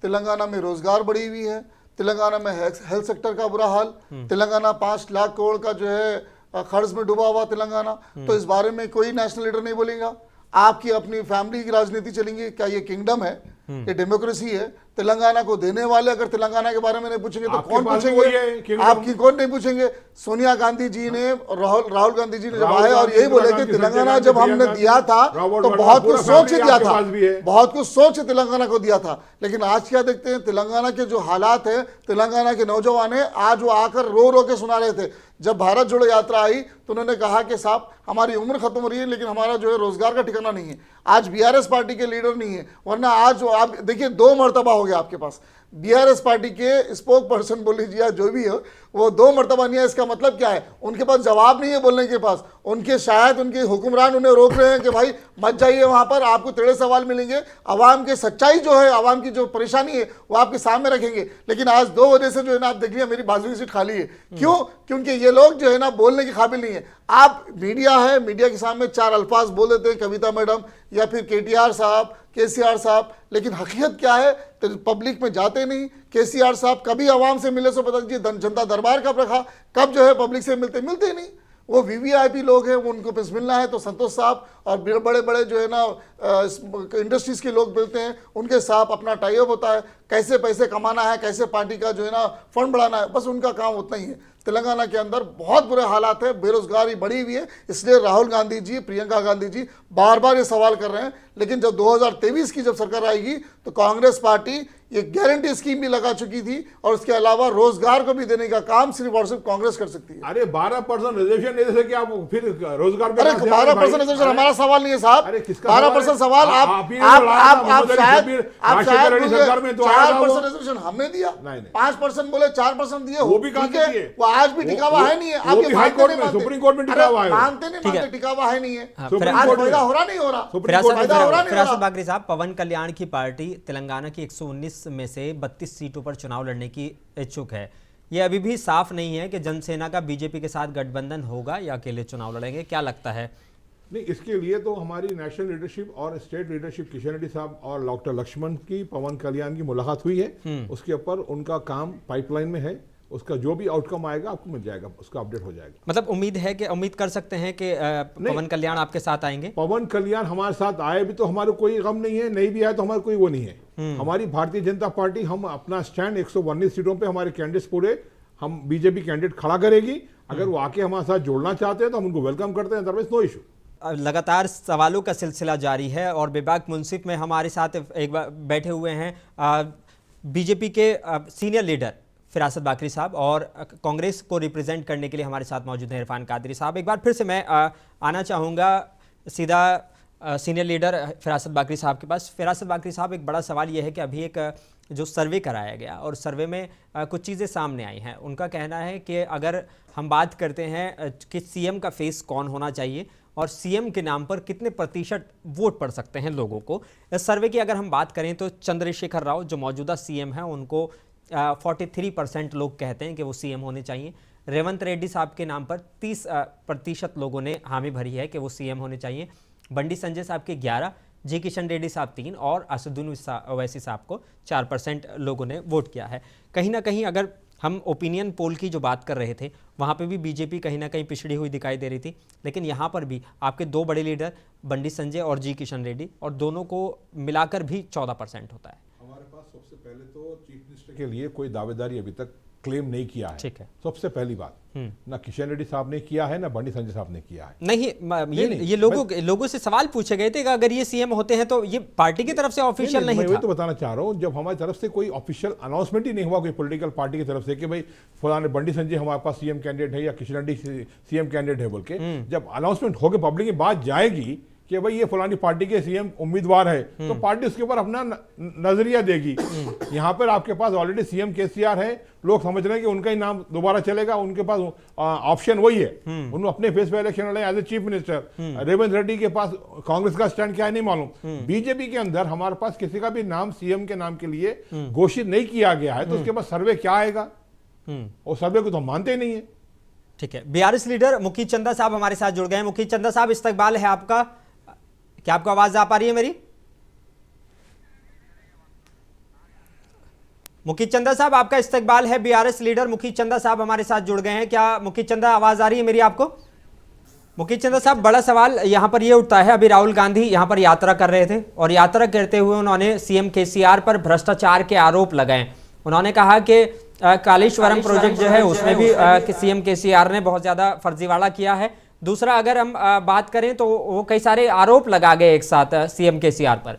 तेलंगाना में रोजगार बढ़ी हुई है, तेलंगाना में हेल्थ सेक्टर का बुरा हाल, तेलंगाना 5 लाख करोड़ का जो है कर्ज में डूबा हुआ तेलंगाना। तो इस बारे में कोई नेशनल लीडर नहीं बोलेगा। आपकी अपनी फैमिली की राजनीति चलेंगी। क्या ये किंगडम है? ये डेमोक्रेसी है? तेलंगाना को देने वाले अगर तेलंगाना के बारे में नहीं पूछेंगे तो कौन पूछेंगे? आपकी कौन नहीं पूछेंगे? सोनिया गांधी जी ने, राहुल गांधी जी ने जब आए और यही बोले कि तेलंगाना जब हमने दिया था तो बहुत कुछ सोच दिया था, बहुत कुछ सोच तेलंगाना को दिया था। लेकिन आज क्या देखते हैं, तेलंगाना के जो हालात है, तेलंगाना के नौजवान है, आज वो आकर रो रो के सुना रहे थे। जब भारत जोड़ो यात्रा आई तो उन्होंने कहा कि साहब हमारी उम्र खत्म हो रही है लेकिन हमारा जो है रोजगार का ठिकाना नहीं है। आज बीआरएस पार्टी के लीडर नहीं है, वरना आज आप देखिए 2 मर्तबा हो गया आपके पास। बीआरएस पार्टी के स्पोक पर्सन बोल लीजिए या जो भी हो, वो 2 मर्तबा नहीं है। इसका मतलब क्या है? उनके पास जवाब नहीं है बोलने के पास। उनके शायद उनके हुक्मरान उन्हें रोक रहे हैं कि भाई मत जाइए वहां पर, आपको टेढ़े सवाल मिलेंगे। आवाम की सच्चाई जो है, आवाम की जो परेशानी है वो आपके सामने रखेंगे। लेकिन आज 2 वजह से जो है ना, आप देखिए मेरी बाजू की सीट खाली है। क्यों? क्योंकि ये लोग जो है ना बोलने के काबिल नहीं है। आप मीडिया है, मीडिया के सामने 4 अल्फाज बोल देते हैं, कविता मैडम या फिर केटीआर साहब, केसीआर साहब, लेकिन हकीकत क्या है? तो पब्लिक में जाते नहीं। केसीआर साहब कभी आवाम से मिले सो पता दीजिए, जनता दरबार कब रखा, कब जो है पब्लिक से मिलते ही नहीं। वो वीवीआईपी लोग हैं, वो उनको पास मिलना है तो संतोष साहब और बड़े बड़े जो है ना इंडस्ट्रीज के लोग मिलते हैं, उनके साथ अपना टाई अप होता है, कैसे पैसे कमाना है, कैसे पार्टी का जो है ना फंड बढ़ाना है, बस उनका काम उतना ही है। तेलंगाना के अंदर बहुत बुरे हालात है, बेरोजगारी बढ़ी हुई है। इसलिए राहुल गांधी जी, प्रियंका गांधी जी बार बार ये सवाल कर रहे हैं। लेकिन जब 2023 की जब सरकार आएगी तो कांग्रेस पार्टी ये गारंटी स्कीम भी लगा चुकी थी और उसके अलावा रोजगार को भी देने का काम सिर्फ और सिर्फ कांग्रेस कर सकती है। अरे 12% रिजर्वेशन नहीं दे सके आप, फिर रोजगार पे? अरे 12% रिजर्वेशन हमारा सवाल नहीं है साहब। 12% सवाल आप शायद 4% रिजर्वेशन हमने दिया, 5% बोले, 4% दिए, वो भी वो आज भी टिकावा है नहीं है। आप सुप्रीम कोर्ट में टिकावा है, मानते नहीं मानते, टिकावा है नहीं है। आज फायदा हो रहा नहीं हो रहा, फिरासत बागरी साहब, पवन कल्याण की पार्टी तेलंगाना की 119 में से 32 सीटों पर चुनाव लड़ने की इच्छुक है। यह अभी भी साफ नहीं है कि जनसेना का बीजेपी के साथ गठबंधन होगा या अकेले चुनाव लड़ेंगे। क्या लगता है? नहीं, इसके लिए तो हमारी नेशनल लीडरशिप और स्टेट लीडरशिप, किशन रेड्डी साहब और डॉक्टर लक्ष्मण की, पवन कल्याण की मुलाकात हुई है। उसके ऊपर उनका काम पाइपलाइन में है। उसका जो भी आउटकम आएगा आपको मिल जाएगा, उसका अपडेट हो जाएगा। मतलब उम्मीद कर सकते हैं कि पवन कल्याण आपके साथ आएंगे? पवन कल्याण हमारे साथ आए भी तो हमारे कोई गम नहीं है, नहीं भी आए तो हमारा कोई वो नहीं है। हमारी भारतीय जनता पार्टी, हम अपना स्टैंड 119 सीटों पे हमारे कैंडिडेट्स पूरे, हम बीजेपी कैंडिडेट खड़ा करेगी। अगर वो आके हमारे साथ जोड़ना चाहते हैं तो हम उनको वेलकम करते हैं, अदरवाइज नो इशू। लगातार सवालों का सिलसिला जारी है और बेबाक मुंसिफ में हमारे साथ एक बार बैठे हुए हैं बीजेपी के सीनियर लीडर फिरासत बाकरी साहब और कांग्रेस को रिप्रेजेंट करने के लिए हमारे साथ मौजूद हैं इरफान कादरी साहब। एक बार फिर से मैं आना चाहूँगा सीधा सीनियर लीडर फिरासत बाकरी साहब के पास। फिरासत बाकरी साहब, एक बड़ा सवाल यह है कि अभी एक जो सर्वे कराया गया और सर्वे में कुछ चीज़ें सामने आई हैं। उनका कहना है कि अगर हम बात करते हैं कि सीएम का फेस कौन होना चाहिए और सीएम के नाम पर कितने प्रतिशत वोट पड़ सकते हैं लोगों को, इस सर्वे की अगर हम बात करें तो चंद्रशेखर राव जो मौजूदा सीएम हैं उनको 43% लोग कहते हैं कि वो सीएम होने चाहिए। रेवंत रेड्डी साहब के नाम पर 30% लोगों ने हामी भरी है कि वो सीएम होने चाहिए। बंडी संजय साहब के 11, जी किशन रेड्डी साहब 3 और असदुद्दीन ओवैसी साहब को 4% लोगों ने वोट किया है। कहीं ना कहीं अगर हम ओपिनियन पोल की जो बात कर रहे थे वहाँ पे भी बीजेपी कहीं ना कहीं पिछड़ी हुई दिखाई दे रही थी, लेकिन यहाँ पर भी आपके 2 बड़े लीडर बंडी संजय और जी किशन रेड्डी, और दोनों को मिलाकर भी 14% होता है। हमारे पास सबसे पहले तो चीफ मिनिस्टर के लिए कोई दावेदारी अभी तक क्लेम नहीं किया है। ठीक है, सबसे पहली बात, ना किशन रेड्डी साहब ने किया है ना बंडी संजय साहब ने किया है। नहीं, ये लोगों से सवाल पूछे गए थे कि अगर ये सीएम होते हैं तो ये पार्टी की तरफ से ऑफिशियल नहीं था। मैं तो बताना चाह रहा हूँ, जब हमारी तरफ से कोई ऑफिशियल अनाउंसमेंट ही नहीं हुआ कोई पॉलिटिकल पार्टी की तरफ से कि भाई फलाने बंडी संजय हमारे पास सीएम कैंडिडेट है या किशन रेड्डी सीएम कैंडिडेट है बोल के, जब अनाउंसमेंट होकर पब्लिक की बात जाएगी कि भाई ये फलानी पार्टी के सीएम उम्मीदवार है, तो पार्टी उसके ऊपर अपना नजरिया देगी। यहाँ पर आपके पास ऑलरेडी सीएम केसीआर है, लोग समझ रहे हैं कि उनका ही नाम दोबारा चलेगा, उनके पास ऑप्शन वही है। उन्होंने अपने फेस पे इलेक्शन लड़े as a chief minister. Revanth Reddy के पास कांग्रेस का स्टैंड क्या है नहीं मालूम। बीजेपी के अंदर हमारे पास किसी का भी नाम सीएम के नाम के लिए घोषित नहीं किया गया है, तो उसके पास सर्वे क्या आएगा, और सर्वे को तो हम मानते ही नहीं है। ठीक है, बीआरएस लीडर मुखी चंदा साहब हमारे साथ जुड़ गए हैं। मुखी चंदा साहब, इस्तकबाल है आपका। क्या आपको आवाज आ पा रही है मेरी? मुखी चंदा साहब, आपका इस्तकबाल है। बीआरएस लीडर मुखी चंदा साहब हमारे साथ जुड़ गए हैं। क्या मुखी चंदा आवाज आ रही है मेरी आपको? मुखी चंदा साहब, बड़ा सवाल यहां पर यह उठता है, अभी राहुल गांधी यहां पर यात्रा कर रहे थे और यात्रा करते हुए उन्होंने सीएम केसीआर पर भ्रष्टाचार के आरोप लगाए। उन्होंने कहा कि कालेश्वरम प्रोजेक्ट जो है उसमें भी सीएम केसीआर ने बहुत ज्यादा फर्जीवाड़ा किया है। दूसरा, अगर हम बात करें तो वो कई सारे आरोप लगा गए एक साथ सीएम केसीआर पर।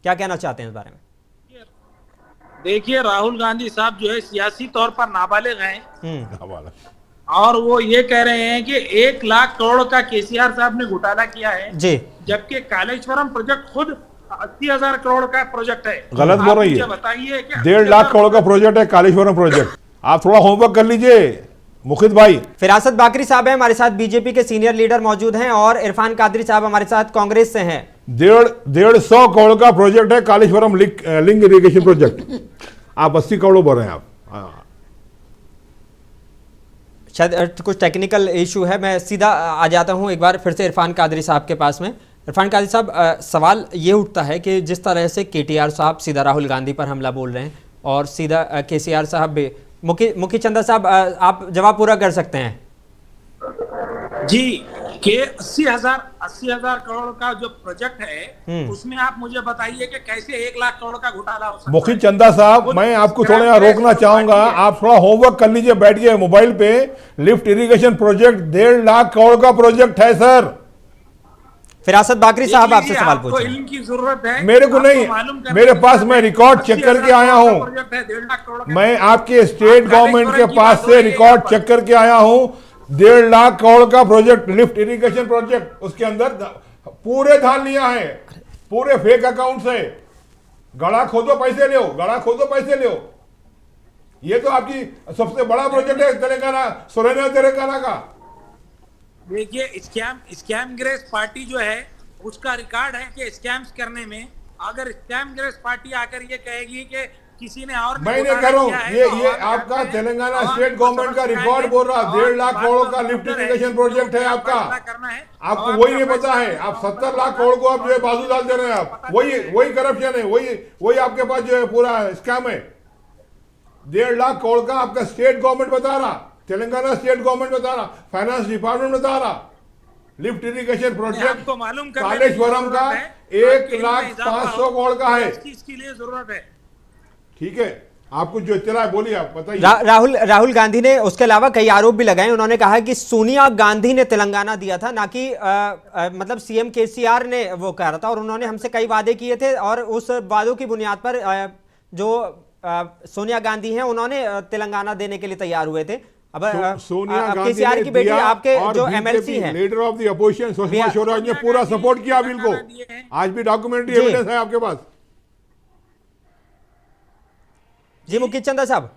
क्या कहना चाहते हैं इस बारे में? देखिए, राहुल गांधी साहब जो है सियासी तौर पर नाबालिग हैं और वो ये कह रहे हैं कि 1 लाख करोड़ का केसीआर साहब ने घोटाला किया है जी, जबकि कालेश्वरम प्रोजेक्ट खुद 80,000 करोड़ का प्रोजेक्ट है। गलत बोल रही है। बताइए, 1.5 लाख करोड़ का प्रोजेक्ट है कालेश्वरम प्रोजेक्ट। आप थोड़ा होमवर्क कर लीजिए मुखित भाई। फिरासत बाकरी साहब हैं हमारे साथ, बीजेपी के सीनियर लीडर मौजूद हैं, और इरफान कादरी साहब हमारे साथ कांग्रेस से हैं। 150 करोड़ का प्रोजेक्ट है कालेश्वरम लिंक इरिगेशन प्रोजेक्ट। आप 80 करोड़ बोल रहे हैं आप। शायद कुछ टेक्निकल इशू है, मैं सीधा आ जाता हूं एक बार फिर से इरफान कादरी साहब के पास में। इरफान कादरी साहब, सवाल ये उठता है कि जिस तरह से केटीआर साहब सीधा राहुल गांधी पर हमला बोल रहे हैं और सीधा केसीआर साहब भी, मुखी चंदा साहब आप जवाब पूरा कर सकते हैं जी। के 80,000 करोड़ का जो प्रोजेक्ट है उसमें आप मुझे बताइए कि कैसे 1 लाख करोड़ का घोटाला हो सकता है। मुखी चंदा साहब, मैं आपको थोड़ा यहाँ रोकना चाहूंगा, आप थोड़ा होमवर्क कर लीजिए बैठ के मोबाइल पे। Lift irrigation project 1.5 lakh crore का प्रोजेक्ट है सर। फिरासत बाकरी साहब आपसे सवाल पूछे। इल्म की जरूरत है मेरे को नहीं, मेरे पास, मैं रिकॉर्ड चेक करके आया हूं। मैं आपके स्टेट गवर्नमेंट के पास से रिकॉर्ड चेक करके आया हूं। 1.5 लाख करोड़ का प्रोजेक्ट, लिफ्ट इरिगेशन प्रोजेक्ट, उसके अंदर पूरे धान लिया है, पूरे फेक अकाउंट से। गड़ा खोदो पैसे लो, गड़ा खोदो पैसे लो। ये तो आपकी सबसे बड़ा प्रोजेक्ट है तेलंगाना, सुरेना तेलंगाना का। देखिए, स्कैम ग्रेस पार्टी जो है उसका रिकॉर्ड है कि स्कैम्स करने में, अगर स्कैम ग्रेस पार्टी आकर ये कहेगी कि किसी ने और मैं नहीं कर रहा हूँ, ये आपका तेलंगाना स्टेट गवर्नमेंट का रिकॉर्ड बोल रहा। 1.5 लाख करोड़ का लिफ्ट इरिगेशन प्रोजेक्ट है आपका। आपको वही नहीं पता है, आप 70 लाख करोड़ को आप जो है बाजू डाल दे रहे हैं। आप वही करप्शन है, वही आपके पास जो है पूरा स्कैम है। 1.5 लाख करोड़ का आपका स्टेट गवर्नमेंट बता रहा, तेलंगाना स्टेट गवर्नमेंट बता रहा, फाइनेंस डिपार्टमेंट बता रहा। लिफ्ट इरिगेशन प्रोजेक्ट कालेश्वरम का 1,05,000 करोड़ का है। इसके लिए जरूरत है। ठीक है, आपको जो चला है बोलिए, आप बताइए। राहुल गांधी ने उसके अलावा कई आरोप भी लगाए। उन्होंने कहा कि सोनिया गांधी ने तेलंगाना दिया था, ना कि मतलब सीएम केसीआर ने वो कह रहा था, और उन्होंने हमसे कई वादे किए थे और उस वादों की बुनियाद पर जो सोनिया गांधी हैं उन्होंने तेलंगाना देने के लिए तैयार हुए थे। अब सोनिया गांधी केसीआर की बेटी आपके जो एमएलसी हैं, leader of the opposition Sushma Swaraj ने पूरा सपोर्ट किया बिल को। आज भी डॉक्यूमेंट्री एविडेंस है आपके पास। जी मुखी चंदा साहब।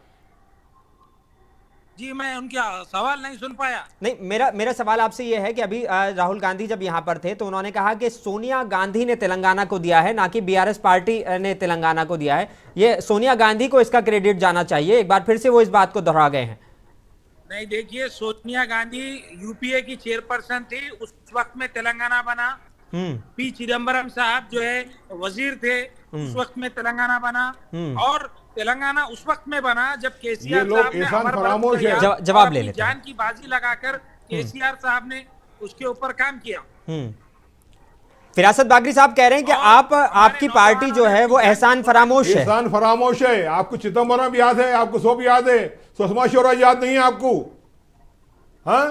जी, मैं उनका सवाल नहीं सुन पाया। नहीं, मेरा सवाल आपसे यह है कि अभी राहुल गांधी जब यहां पर थे तो उन्होंने कहा कि सोनिया गांधी ने तेलंगाना को दिया है, ना कि बीआरएस पार्टी ने तेलंगाना को दिया है। ये सोनिया गांधी को इसका क्रेडिट जाना चाहिए। एक बार फिर से वो इस बात को दोहरा गए हैं। नहीं, देखिए, सोनिया गांधी यूपीए की चेयरपर्सन थी, उस वक्त में तेलंगाना बना। पी चिदम्बरम साहब जो है वजीर थे, उस वक्त में तेलंगाना बना। और तेलंगाना उस वक्त में बना जब केसीआर साहब ने जवाब ले लेते जान की बाजी लगाकर केसीआर साहब ने उसके ऊपर काम किया। फिरासत बाकरी साहब कह रहे हैं कि आपकी पार्टी जो है वो एहसान फरामोश है। एहसान फरामोश है। आपको चिदम्बरम याद है, आपको सब याद है, सुषमा स्वराज याद नहीं है आपको। हाँ,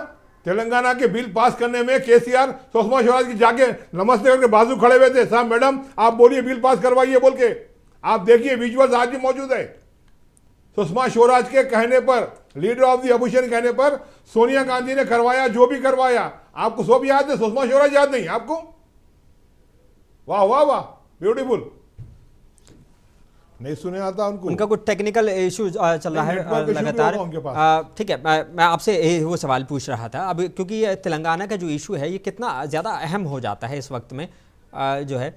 तेलंगाना के बिल पास करने में केसीआर सुषमा स्वराज की जाके नमस्ते करके बाजू खड़े हुए थे। साहब मैडम आप बोलिए बिल पास करवाइए बोल के। आप देखिए विजुअल्स आज भी मौजूद है। सुषमा स्वराज के कहने पर लीडर ऑफ द अपोजिशन कहने पर सोनिया गांधी ने करवाया जो भी करवाया। आपको सब याद है, सुषमा स्वराज याद नहीं आपको? वाह वाह वाह, ब्यूटीफुल। नहीं सुने आता उनको, उनका कुछ टेक्निकल इशू चल रहा है लगातार। ठीक है, मैं आपसे वो सवाल पूछ रहा था अब, क्योंकि ये तेलंगाना का जो इशू है ये कितना ज़्यादा अहम हो जाता है इस वक्त में जो है।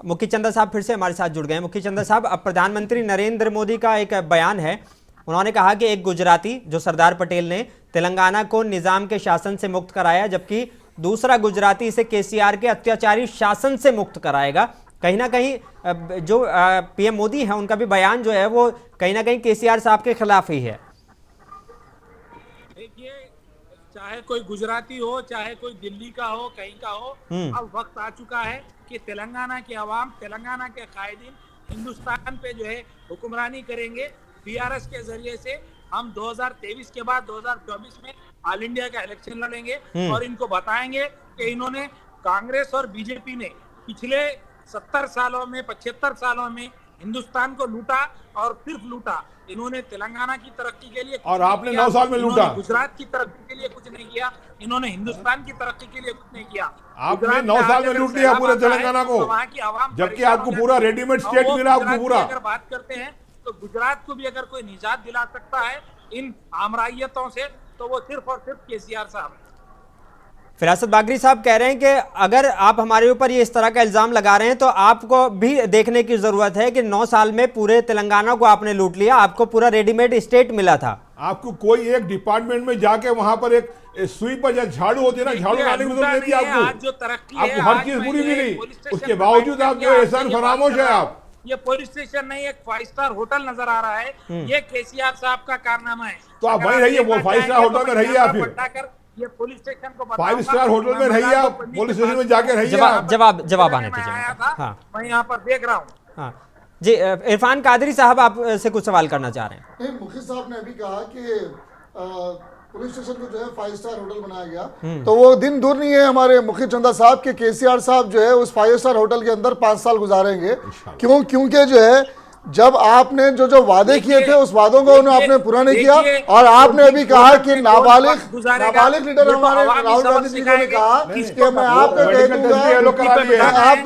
मुखी चंदा साहब फिर से हमारे साथ जुड़ गए। मुखी चंदा साहब, अब प्रधानमंत्री नरेंद्र मोदी का एक बयान है, उन्होंने कहा कि एक गुजराती जो सरदार पटेल ने तेलंगाना को निज़ाम के शासन से मुक्त कराया, जबकि दूसरा गुजराती इसे केसीआर के अत्याचारी शासन से मुक्त कराएगा। कहीं ना कहीं जो पीएम मोदी है उनका भी बयान जो है वो कहीं ना कहीं केसीआर साहब के खिलाफ ही है। देखिए, चाहे कोई गुजराती हो, चाहे कोई दिल्ली का हो, कहीं का हो, अब वक्त आ चुका है कि तेलंगाना के अवाम, तेलंगाना के कायदीन हिंदुस्तान पे जो है हुक्मरानी करेंगे। बीआरएस के जरिए से हम 2023 के बाद 2024 में ऑल इंडिया का इलेक्शन लड़ेंगे और इनको बताएंगे कि इन्होंने, कांग्रेस और बीजेपी ने पिछले 70 सालों में, 75 सालों में हिंदुस्तान को लूटा और सिर्फ लूटा। इन्होंने तेलंगाना की तरक्की के लिए और आपने 9 साल में लूटा। गुजरात की तरक्की के लिए कुछ नहीं किया, इन्होंने हिंदुस्तान की तरक्की के लिए कुछ नहीं किया। आपने 9 साल में लूट लिया पूरे तेलंगाना को, वहाँ की आवाम, जबकि आपको पूरा रेडीमेड स्टेट मिला आपको पूरा। अगर बात करते हैं तो गुजरात को भी अगर कोई निजात दिला सकता है इन आमराइयतों से तो वो सिर्फ और सिर्फ केसीआर साहब। फिरासत बागरी साहब कह रहे हैं कि अगर आप हमारे ऊपर ये इस तरह का इल्जाम लगा रहे हैं तो आपको भी देखने की जरूरत है कि 9 साल में पूरे तेलंगाना को आपने लूट लिया, आपको पूरा रेडीमेड स्टेट मिला था। आपको कोई एक डिपार्टमेंट में जाके वहां पर एक सुई पर जब झाड़ू होती है ना, झाड़ू लाने की जरूरत नहीं थी आपको। जो तरक्की आपको हर चीज पूरी मिली, उसके बावजूद आप जो एहसान फरामोश है। आप ये पुलिस स्टेशन नहीं, एक 5 स्टार होटल नजर आ रहा है, ये केसीआर साहब का कारनामा है। तो आप वहीं रहिए, वो 5 स्टार होटल में रहिए। आप फिर ये पुलिस स्टेशन को 5 स्टार होटल में रहिए, आप पुलिस स्टेशन में जाके रहिए। जवाब आने दीजिए। हाँ, मैं यहाँ पर देख रहा हूँ। हाँ जी, इरफान कादरी साहब आपसे कुछ सवाल करना चाह रहे हैं। नहीं, मुखी साहब ने अभी कहा कि पुलिस स्टेशन को जो है 5 स्टार होटल बनाया गया, तो वो दिन दूर नहीं है हमारे मुखी चंदा साहब के केसीआर साहब जो है उस 5 स्टार होटल के अंदर 5 साल गुजारेंगे। क्योंकि जो है जब आपने जो वादे किए थे उस वादों को आपने पूरा नहीं किया। और आपने अभी कहा कि नाबालिग लीडर हमारे राहुल गांधी जी ने कहा कि मैं आपको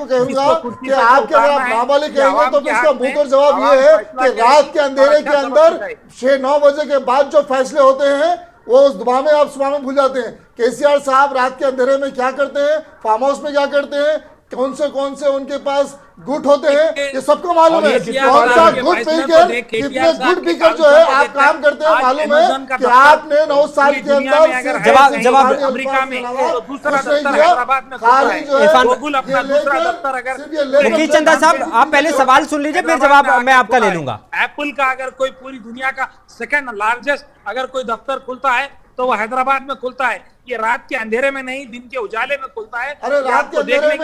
कह दूंगा कि आपके अगर आप नाबालिग कहेंगे तो इसका मुंह तोड़ जवाब ये है कि रात के अंधेरे के अंदर 6-9 बजे के बाद जो फैसले होते हैं वो उस दुबा में आप सुबह में भूल जाते हैं। केसीआर साहब रात के अंधेरे में क्या करते हैं, फार्म हाउस में क्या करते हैं, कौन से उनके पास गुट होते हैं, ये सबको मालूम है। कौन सा गुट पीकर, कितने गुट पीकर जो है आप काम करते हैं, मालूम है कि आपने 9 साल के अंदर जवाब अमेरिका में दूसरा दफ्तर हैदराबाद में खाली जो है दूसरा दफ्तर। अगर मुखी चंदा साहब आप पहले सवाल सुन लीजिए, फिर जवाब मैं आपका ले लूंगा। एप्पल का अगर कोई पूरी दुनिया का सेकंड लार्जेस्ट अगर कोई दफ्तर खुलता है तो वो हैदराबाद में खुलता है। ये रात के अंधेरे में नहीं, दिन के उजाले में खुलता है। अरे रात के अंधेरे में,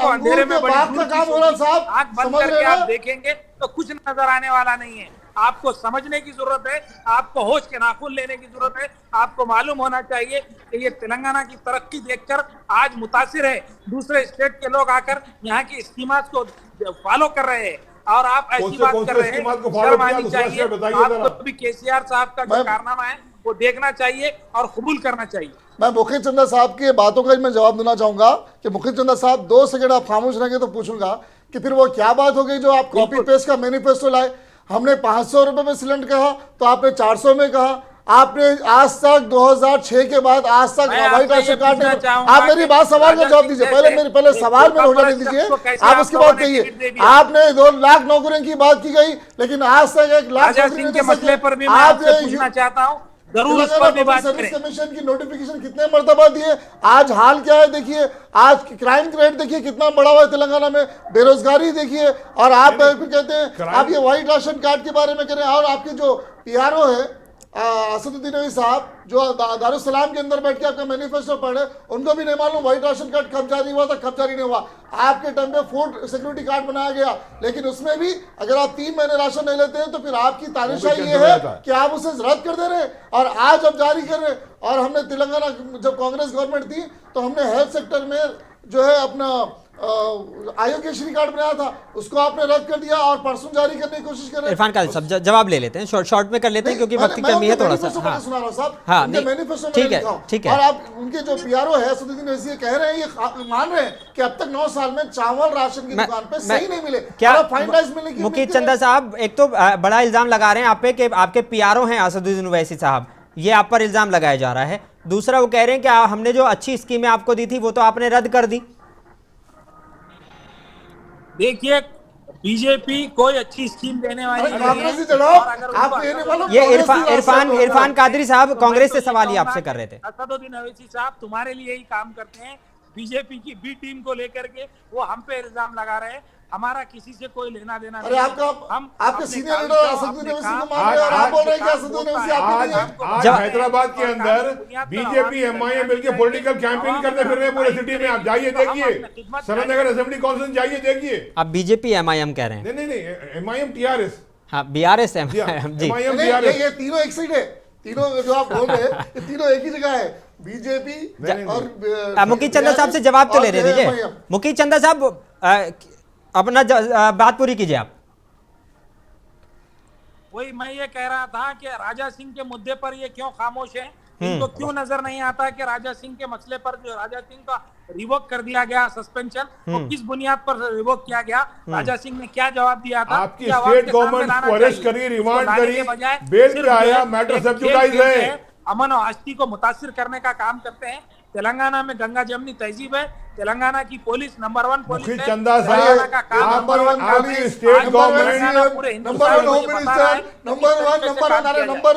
अंधेरे में बात का काम हो रहा साहब, आंख बंद करके आप देखेंगे तो कुछ नजर आने वाला नहीं है। आपको समझने की जरूरत है, आपको होश के नाखून लेने की जरूरत है। आपको मालूम होना चाहिए कि ये तेलंगाना की तरक्की देखकर आज मुतासिर है, दूसरे स्टेट के लोग आकर यहाँ की स्कीम्स को फॉलो कर रहे हैं और आप ऐसी बात कर रहे हैं, शर्म आनी चाहिए। आपको भी केसीआर साहब का जो कारनामा है वो देखना चाहिए और कबूल करना चाहिए। मैं मुखी चंदा साहब की बातों का मैं जवाब देना चाहूंगा कि मुखी चंदा साहब 2 सेकंड आप खामोश रहेंगे तो पूछूंगा कि फिर वो क्या बात हो गई जो आप कॉपी पेस्ट का मैनिफेस्टो लाए। हमने 500 रुपए में सिलेंडर कहा तो आपने 400 में कहा। आपने आज तक 2006 के बाद आज तक व्हाइट राशन कार्ड ने, आप मेरी बात सवाल का जवाब दीजिए, पहले सवाल में हो जाने दीजिए, आप उसके बाद कहिए। आपने 2 लाख नौकरियों की बात की गई लेकिन आज तक 1 लाख नौकरी के मसले पर भी मैं आपसे पूछना चाहता हूँ, जरूर उस पर भी बात करें। सर्विस कमीशन की नोटिफिकेशन कितने मर्तबा दिए, आज हाल क्या है देखिए, आज क्राइम रेट देखिए कितना बढ़ा हुआ है तेलंगाना में, बेरोजगारी देखिए। और आप कहते हैं आप ये व्हाइट राशन कार्ड के बारे में करें। और आपके जो पीआरओ है असदुद्दीन अवी साहब जो दारुसलाम के अंदर बैठ के आपका मैनिफेस्टो पढ़े, उनको भी नहीं मालूम व्हाइट राशन कार्ड कब जारी हुआ था, कब जारी नहीं हुआ। आपके टाइम पे फूड सिक्योरिटी कार्ड बनाया गया लेकिन उसमें भी अगर आप 3 महीने राशन नहीं लेते हैं तो फिर आपकी तानाशाही ये है कि आप उसे रद्द कर दे रहे हैं और आज अब जारी कर रहे हैं। और हमने तेलंगाना जब कांग्रेस गवर्नमेंट थी तो हमने हेल्थ सेक्टर में जो है अपना आयोग के श्री कार्ड बनाया था, उसको आपने रद्द कर दिया और परसों जारी करने की कोशिश कर रहे हैं। इरफान कादिर साहब जवाब ले लेते हैं, शॉर्ट में कर लेते हैं क्योंकि वक्त की कमी है थोड़ा सा। हाँ सुना रहा हूं साहब, हाँ उनके मैनिफेस्टो ठीक है ठीक है। और आप उनके जो पीआरओ है असदुद्दीन ओवैसी कह रहे हैं, ये मान रहे हैं कि अब तक 9 साल में चावल राशन की दुकान पे सही नहीं मिले, क्या फाइन राइस मिलने की मुकीत चंदा साहब एक तो बड़ा इल्जाम लगा रहे हैं आप पे कि आपके पीआरओ हैं असदुद्दीन ओवैसी साहब, ये आप पर इल्जाम लगाया जा रहा है। दूसरा वो कह रहे हैं कि हमने जो अच्छी स्कीमें आपको दी थी वो तो आपने रद्द कर दी। देखिए बीजेपी कोई अच्छी स्कीम देने वाली नहीं है। ये इरफान कादरी साहब कांग्रेस से सवाल ही आपसे कर रहे थे। असदुद्दीन ओवैसी साहब तुम्हारे लिए यही काम करते हैं, बीजेपी की बी टीम को लेकर के वो हम पे इल्जाम लगा रहे हैं, हमारा किसी से कोई लेना देना नहीं। आपके सीनियर लीडर असदुद्दीन ओवैसी को मान रहे हैं और आप बोल रहे हैं कि असदुद्दीन ओवैसी आपके नहीं है। आज हैदराबाद के अंदर बीजेपी एमआईएम मिलकर पॉलिटिकल कैंपेन करते फिर रहे हैं पूरे सिटी में। आप जाइए देखिए, सरायनगर असेंबली काउंसिल जाइए देखिए। आप बीजेपी एमआईएम कह रहे हैं? नहीं एमआईएम टीआरएस। हाँ बीआरएस एमआईएम जी। ये तीनों एक साइड है, तीनों जो आप बोल रहे हैं ये तीनों एक ही जगह है, बीजेपी और मुकीत चंदा साहब से जवाब तो ले रहे दीजिए। मुकीत चंदा साहब अपना बात पूरी कीजिए आप। वही मैं ये कह रहा था कि राजा सिंह के मुद्दे पर ये क्यों खामोश है, इनको क्यों नजर नहीं आता कि राजा सिंह के मसले पर जो राजा सिंह का रिवोक कर दिया गया सस्पेंशन, वो किस बुनियाद पर रिवोक किया गया, राजा सिंह ने क्या जवाब दिया था? आपकी स्टेट गवर्नमेंट को अरेस्ट करी, रिमांड करी, बेल पे आया, मैटर सब जुटाइज है, अमन और आस्ती को मुतासिर करने का काम करते हैं। तेलंगाना में गंगा जमनी तहजीब है, तेलंगाना की पुलिस नंबर 1 पुलिस है। चंदा साहब नंबर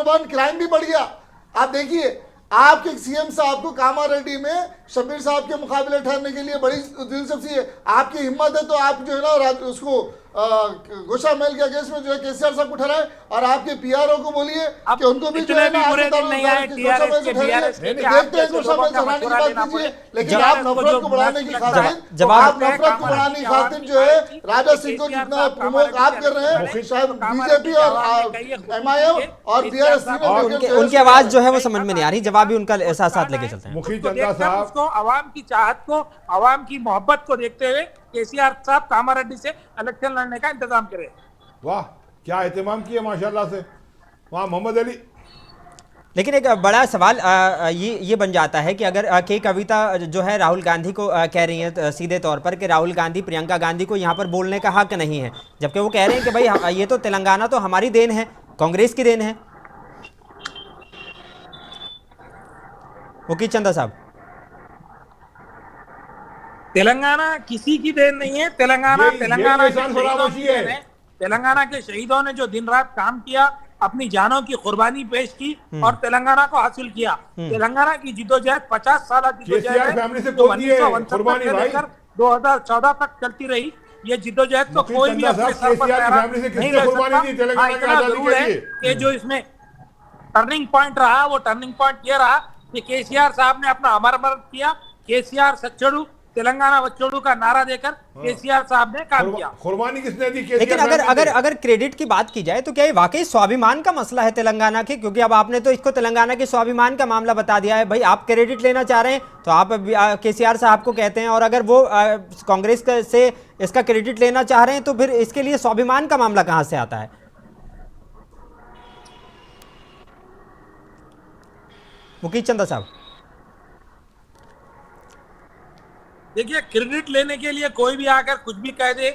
1 क्राइम भी बढ़ गया। आप देखिए आपके सीएम साहब को कामारेड्डी में शब्बीर साहब के मुकाबले ठहरने के लिए बड़ी दिलचस्पी है। आपकी हिम्मत है तो आप जो है ना उसको गोशा महल के अगेंस्ट में जो है केसीआर साहब को ठहराए और आपके पीआरओ को बोलिए कि उनको भी जो है ना देखते हैं गोशा महल चढ़ाने की बात कीजिए, लेकिन आप नफरत को बढ़ाने की खातिर जो है राजा सिंह को जितना प्रमोट आप कर रहे हैं, शायद बीजेपी और एमआईएम और बीआरएस उनकी आवाज जो है वो समझ में नहीं आ रही, जवाब भी उनका साथ साथ लेके चलते हैं। मुखी चंदा साहब आवाम की चाहत को, आवाम की मोहब्बत को देखते हुए केसीआर साहब कामारेड्डी से इलेक्शन लड़ने का इंतजाम करे। वाह क्या एहतमाम किया माशाल्लाह से वहाँ मोहम्मद अली। लेकिन एक बड़ा सवाल ये बन जाता है कि अगर के कविता जो है राहुल गांधी को कह रही है सीधे तौर पर कि राहुल गांधी प्रियंका गांधी को यहाँ पर बोलने का हक नहीं है, जबकि वो कह रहे हैं कि भाई ये तो तेलंगाना तो हमारी देन है, कांग्रेस की देन है। मुकीत चंदा साहब तेलंगाना किसी की देन नहीं है, तेलंगाना तेलंगाना के शहीदों ने जो दिन रात काम किया, अपनी जानों की कुर्बानी पेश की और तेलंगाना को हासिल किया। तेलंगाना की जिद्दोजहद 50 साल जिद्दोजहद 2014 तक चलती रही। ये जिद्दोजहद तो कोई भी अपने सर पर नहीं रख सकता। इतना जरूर है कि जो इसमें टर्निंग पॉइंट रहा वो टर्निंग पॉइंट ये रहा कि केसीआर साहब ने अपना अमर किया। केसीआर सच्चड़ू तेलंगाना बच्चोड़ू का नारा देकर केसीआर साहब ने काम किया। कुर्बानी किसने दी? लेकिन अगर क्रेडिट की बात की जाए तो क्या ये वाकई स्वाभिमान का मसला है तेलंगाना के? क्योंकि अब आपने तो इसको तेलंगाना के स्वाभिमान का मामला बता दिया है। भाई आप क्रेडिट लेना चाह रहे हैं तो आप केसीआर साहब को कहते हैं, और अगर वो कांग्रेस से इसका क्रेडिट लेना चाह रहे हैं तो फिर इसके लिए स्वाभिमान का मामला कहां से आता है? मुकीत चंदा साहब देखिए, क्रेडिट लेने के लिए कोई भी आकर कुछ भी कह दे।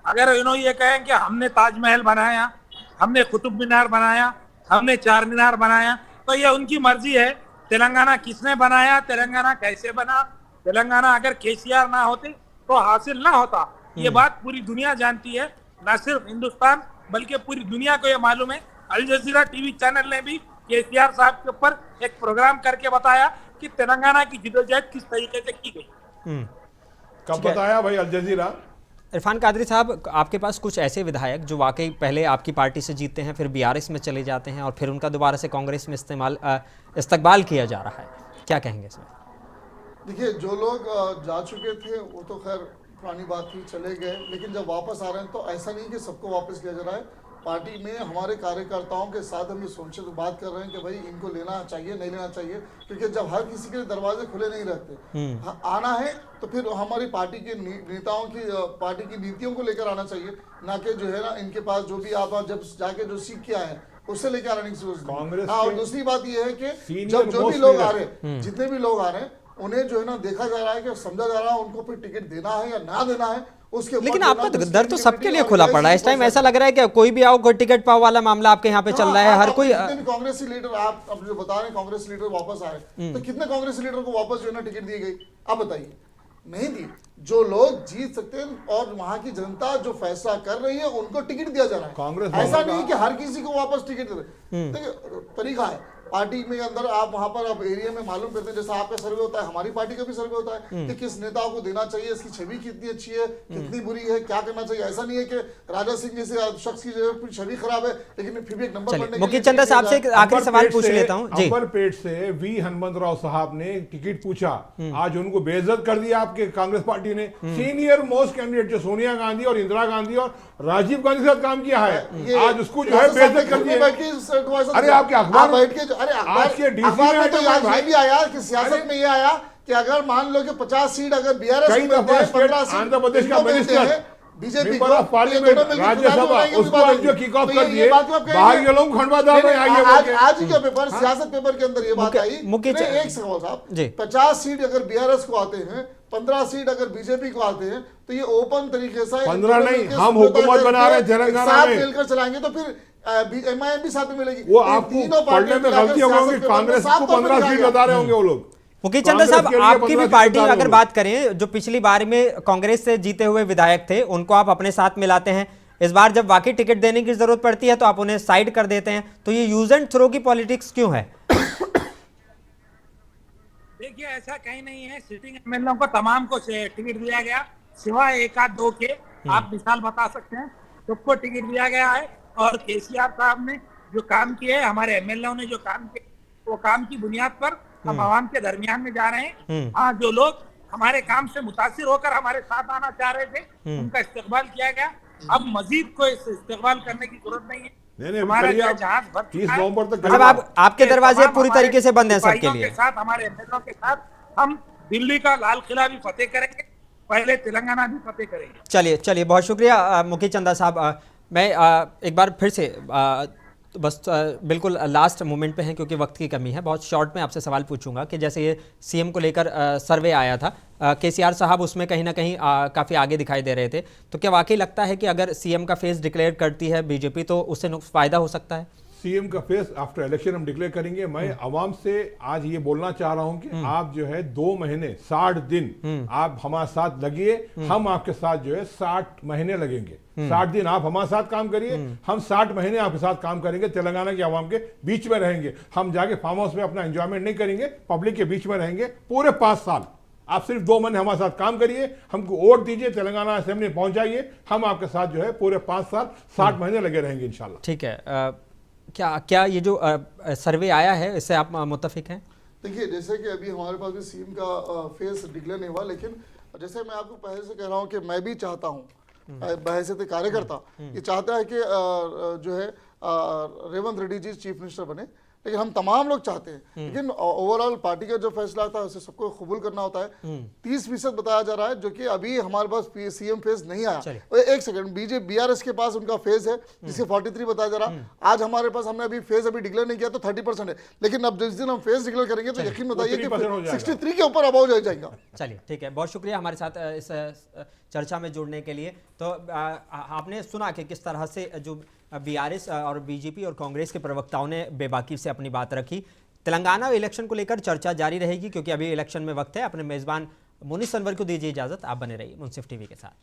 अगर इन्होंने ये कहें कि हमने ताजमहल बनाया, हमने कुतुब मीनार बनाया, हमने चार मीनार बनाया, तो ये उनकी मर्जी है। तेलंगाना किसने बनाया, तेलंगाना कैसे बना, तेलंगाना अगर केसीआर ना होते तो हासिल ना होता। ये बात पूरी दुनिया जानती है, न सिर्फ हिंदुस्तान बल्कि पूरी दुनिया को ये मालूम है। अल जजीरा टीवी चैनल ने भी केसीआर साहब के ऊपर एक प्रोग्राम करके बताया कि तेलंगाना की जिद्दोजहद किस तरीके से की गई। कब बताया भाई अल जजीरा? इरफान कादरी साहब, आपके पास कुछ ऐसे विधायक जो वाकई पहले आपकी पार्टी से जीतते हैं, फिर बीआरएस में चले जाते हैं और फिर उनका दोबारा से कांग्रेस में इस्तकबाल किया जा रहा है, क्या कहेंगे इसमें? देखिए, जो लोग जा चुके थे वो तो खैर पुरानी बात थी, चले गए, लेकिन जब वापस आ रहे हैं तो ऐसा नहीं कि सबको वापस किया जा रहा है। पार्टी में हमारे कार्यकर्ताओं के साथ हम ये सोच बात कर रहे हैं कि भाई इनको लेना चाहिए नहीं लेना चाहिए, क्योंकि जब हर किसी के दरवाजे खुले नहीं रहते, आना है तो फिर हमारी पार्टी के नेताओं की पार्टी की नीतियों को लेकर आना चाहिए, ना कि जो है ना इनके पास जो भी आप जब जाके जो सीख के आए हैं उससे लेकर आने की सोच। और दूसरी बात यह है कि जब जो भी लोग आ रहे हैं, जितने भी लोग आ रहे हैं, उन्हें जो है ना देखा जा रहा है कि समझा जा रहा है उनको फिर टिकट देना है या ना देना है उसके। लेकिन आपका दर तो सबके लिए खुला पड़ा है इस टाइम, ऐसा लग रहा है कि कोई भी आओ कोई टिकट पाओ वाला मामला आपके यहाँ पे चल रहा है। हर कोई कांग्रेसी लीडर, आप अब जो बता रहे हैं कांग्रेस लीडर वापस आए, तो कितने कांग्रेसी लीडर को वापस जो है ना टिकट दी गई, आप बताइए? नहीं दी। जो लोग जीत सकते हैं और वहां की जनता जो फैसला कर रही है उनको टिकट दिया जा रहा है। कांग्रेस ऐसा नहीं कि हर किसी को वापस टिकट दे रहे। देखिए तरीका है पार्टी में अंदर, आप वहां पर अब एरिया में मालूम करते हैं, जैसा आपका सर्वे होता है हमारी पार्टी का भी सर्वे होता है कि किस नेताओं को देना चाहिए, इसकी छवि कितनी अच्छी है कितनी बुरी है, क्या करना चाहिए। ऐसा नहीं है कि राजा सिंह जैसे शख्स की छवि खराब है लेकिन फिर भी एक नंबर बनने। मुकेश चंद्र साहब से एक आखिरी सवाल पूछ लेता हूं जी। अंबरपेट से वी हनुमंतराव साहब ने टिकट पूछा, आज उनको बेइज्जत कर दिया आपके कांग्रेस पार्टी ने। सीनियर मोस्ट कैंडिडेट जो सोनिया गांधी और इंदिरा गांधी और राजीव गांधी के साथ काम किया है, आज उसको जो है बेइज्जत कर दिया। अरे आपके अखबार बैठ के, अरे आज के अखबार में तो ये भी आया कि सियासत में ये आया कि अगर मान लो कि 50 सीट अगर बीआरएस को मिलते हैं, 15 सीट आंध्र प्रदेश का मिनिस्टर बीजेपी पार्लियामेंट राज्यसभा उसको जो किक ऑफ कर दिए, बाहर के लोग खंडवा दाल में आइए। आज ही का पेपर सियासत पेपर के अंदर ये बात आई। एक सवाल साहब, 50 सीट अगर बीआरएस को आते हैं, 15 सीट अगर बीजेपी को आते हैं, तो ये ओपन तरीके से 15 नहीं, हम हुकूमत बना रहे हैं तेलंगाना में, मिलकर चलाएंगे तो फिर एमआईएम भी साथ में मिलेगी। वो आपको पढ़ने में गलती हो गई, कांग्रेस को 15 सीट बता रहे होंगे वो लोग। मुकेश चंद्र साहब, आपकी भी पार्टी अगर बात करें, जो पिछली बार में कांग्रेस से जीते हुए विधायक थे उनको आप अपने साथ मिलाते हैं, इस बार जब वाकई टिकट देने की जरूरत पड़ती है तो आप उन्हें साइड कर देते हैं, तो ये यूज एंड थ्रो की पॉलिटिक्स क्यों है? देखिए ऐसा कहीं नहीं है, सिटिंग एमएलए को तमाम को टिकट दिया गया, सिवाय एक आध दो के आप मिसाल बता सकते हैं, सबको टिकट दिया गया है। और केसीआर साहब ने जो काम किए हैं, हमारे एमएलए ने जो काम किए, वो काम की बुनियाद पर हम आवाम के दरमियान में जा रहे हैं। हाँ, जो लोग हमारे काम से मुतासिर होकर हमारे साथ आना चाह रहे थे उनका इस्तेकबाल किया गया। अब मजीद कोई इस्तेकबाल करने की जरूरत नहीं है। हमारा जहाज भर चुका है। अब आपके दरवाजे पूरी तरीके से बंद हैं सबके लिए। हमारे एमएलए के साथ हम दिल्ली का लाल किला भी फतेह करेंगे, पहले तेलंगाना भी फतेह करेंगे। चलिए बहुत शुक्रिया मुकेश चंदा साहब। मैं एक बार फिर से बस बिल्कुल लास्ट मोमेंट पे हैं क्योंकि वक्त की कमी है, बहुत शॉर्ट में आपसे सवाल पूछूंगा कि जैसे ये सीएम को लेकर सर्वे आया था, केसीआर साहब उसमें कहीं ना कहीं काफ़ी आगे दिखाई दे रहे थे, तो क्या वाकई लगता है कि अगर सीएम का फेस डिक्लेयर करती है बीजेपी तो उससे फ़ायदा हो सकता है? सीएम का फेस आफ्टर इलेक्शन हम डिक्लेयर करेंगे। मैं आवाम से आज ये बोलना चाह रहा हूं कि आप जो है 2 महीने 60 दिन आप हमारे साथ लगिए, हम आपके साथ जो है 60 महीने लगेंगे। 60 दिन आप हमारे साथ काम करिए, हम 60 महीने आपके साथ काम करेंगे, तेलंगाना की आवाम के बीच में रहेंगे। हम जाके फार्म हाउस में अपना एंजॉयमेंट नहीं करेंगे, पब्लिक के बीच में रहेंगे पूरे 5 साल। आप सिर्फ 2 महीने हमारे साथ काम करिए, हमको वोट दीजिए, तेलंगाना असेंबली में पहुंचाइए, हम आपके साथ जो है पूरे 5 साल 60 महीने लगे रहेंगे इंशाल्लाह। ठीक है। क्या ये जो सर्वे आया है इससे आप मुत्तफिक हैं? देखिए जैसे कि अभी हमारे पास भी सीएम का फेस डिक्लेयर नहीं हुआ, लेकिन जैसे मैं आपको पहले से कह रहा हूँ कि मैं भी चाहता हूँ, बहैसियत कार्यकर्ता ये चाहता है कि जो है रेवंत रेड्डी जी चीफ मिनिस्टर बने, लेकिन हम तमाम लोग चाहते हैं, लेकिन ओवरऑल पार्टी का जो फैसला आता है उसे सबको कबूल करना होता है। 30% बताया जा रहा है, जो कि अभी हमारे पास सीएम फेज नहीं आया। एक सेकंड, बीआरएस के पास उनका फेज है जिसके 43 बताया जा रहा। आज हमारे पास, हमने अभी फेज अभी डिक्लेयर नहीं किया तो 30% है, लेकिन अब जिस दिन हम फेज डिक्लेयर करेंगे तो यकीन बताइए कि 63 के ऊपर अबाउट हो जाएगा। चलिए ठीक है, बहुत शुक्रिया हमारे साथ इस चर्चा में जुड़ने के लिए। तो आपने सुना कि किस तरह से जो बीआरएस और बीजेपी और कांग्रेस के प्रवक्ताओं ने बेबाकी से अपनी बात रखी। तेलंगाना इलेक्शन को लेकर चर्चा जारी रहेगी क्योंकि अभी इलेक्शन में वक्त है। अपने मेज़बान मुनीस अनवर को दीजिए इजाज़त, आप बने रहिए मुंसिफ टीवी के साथ।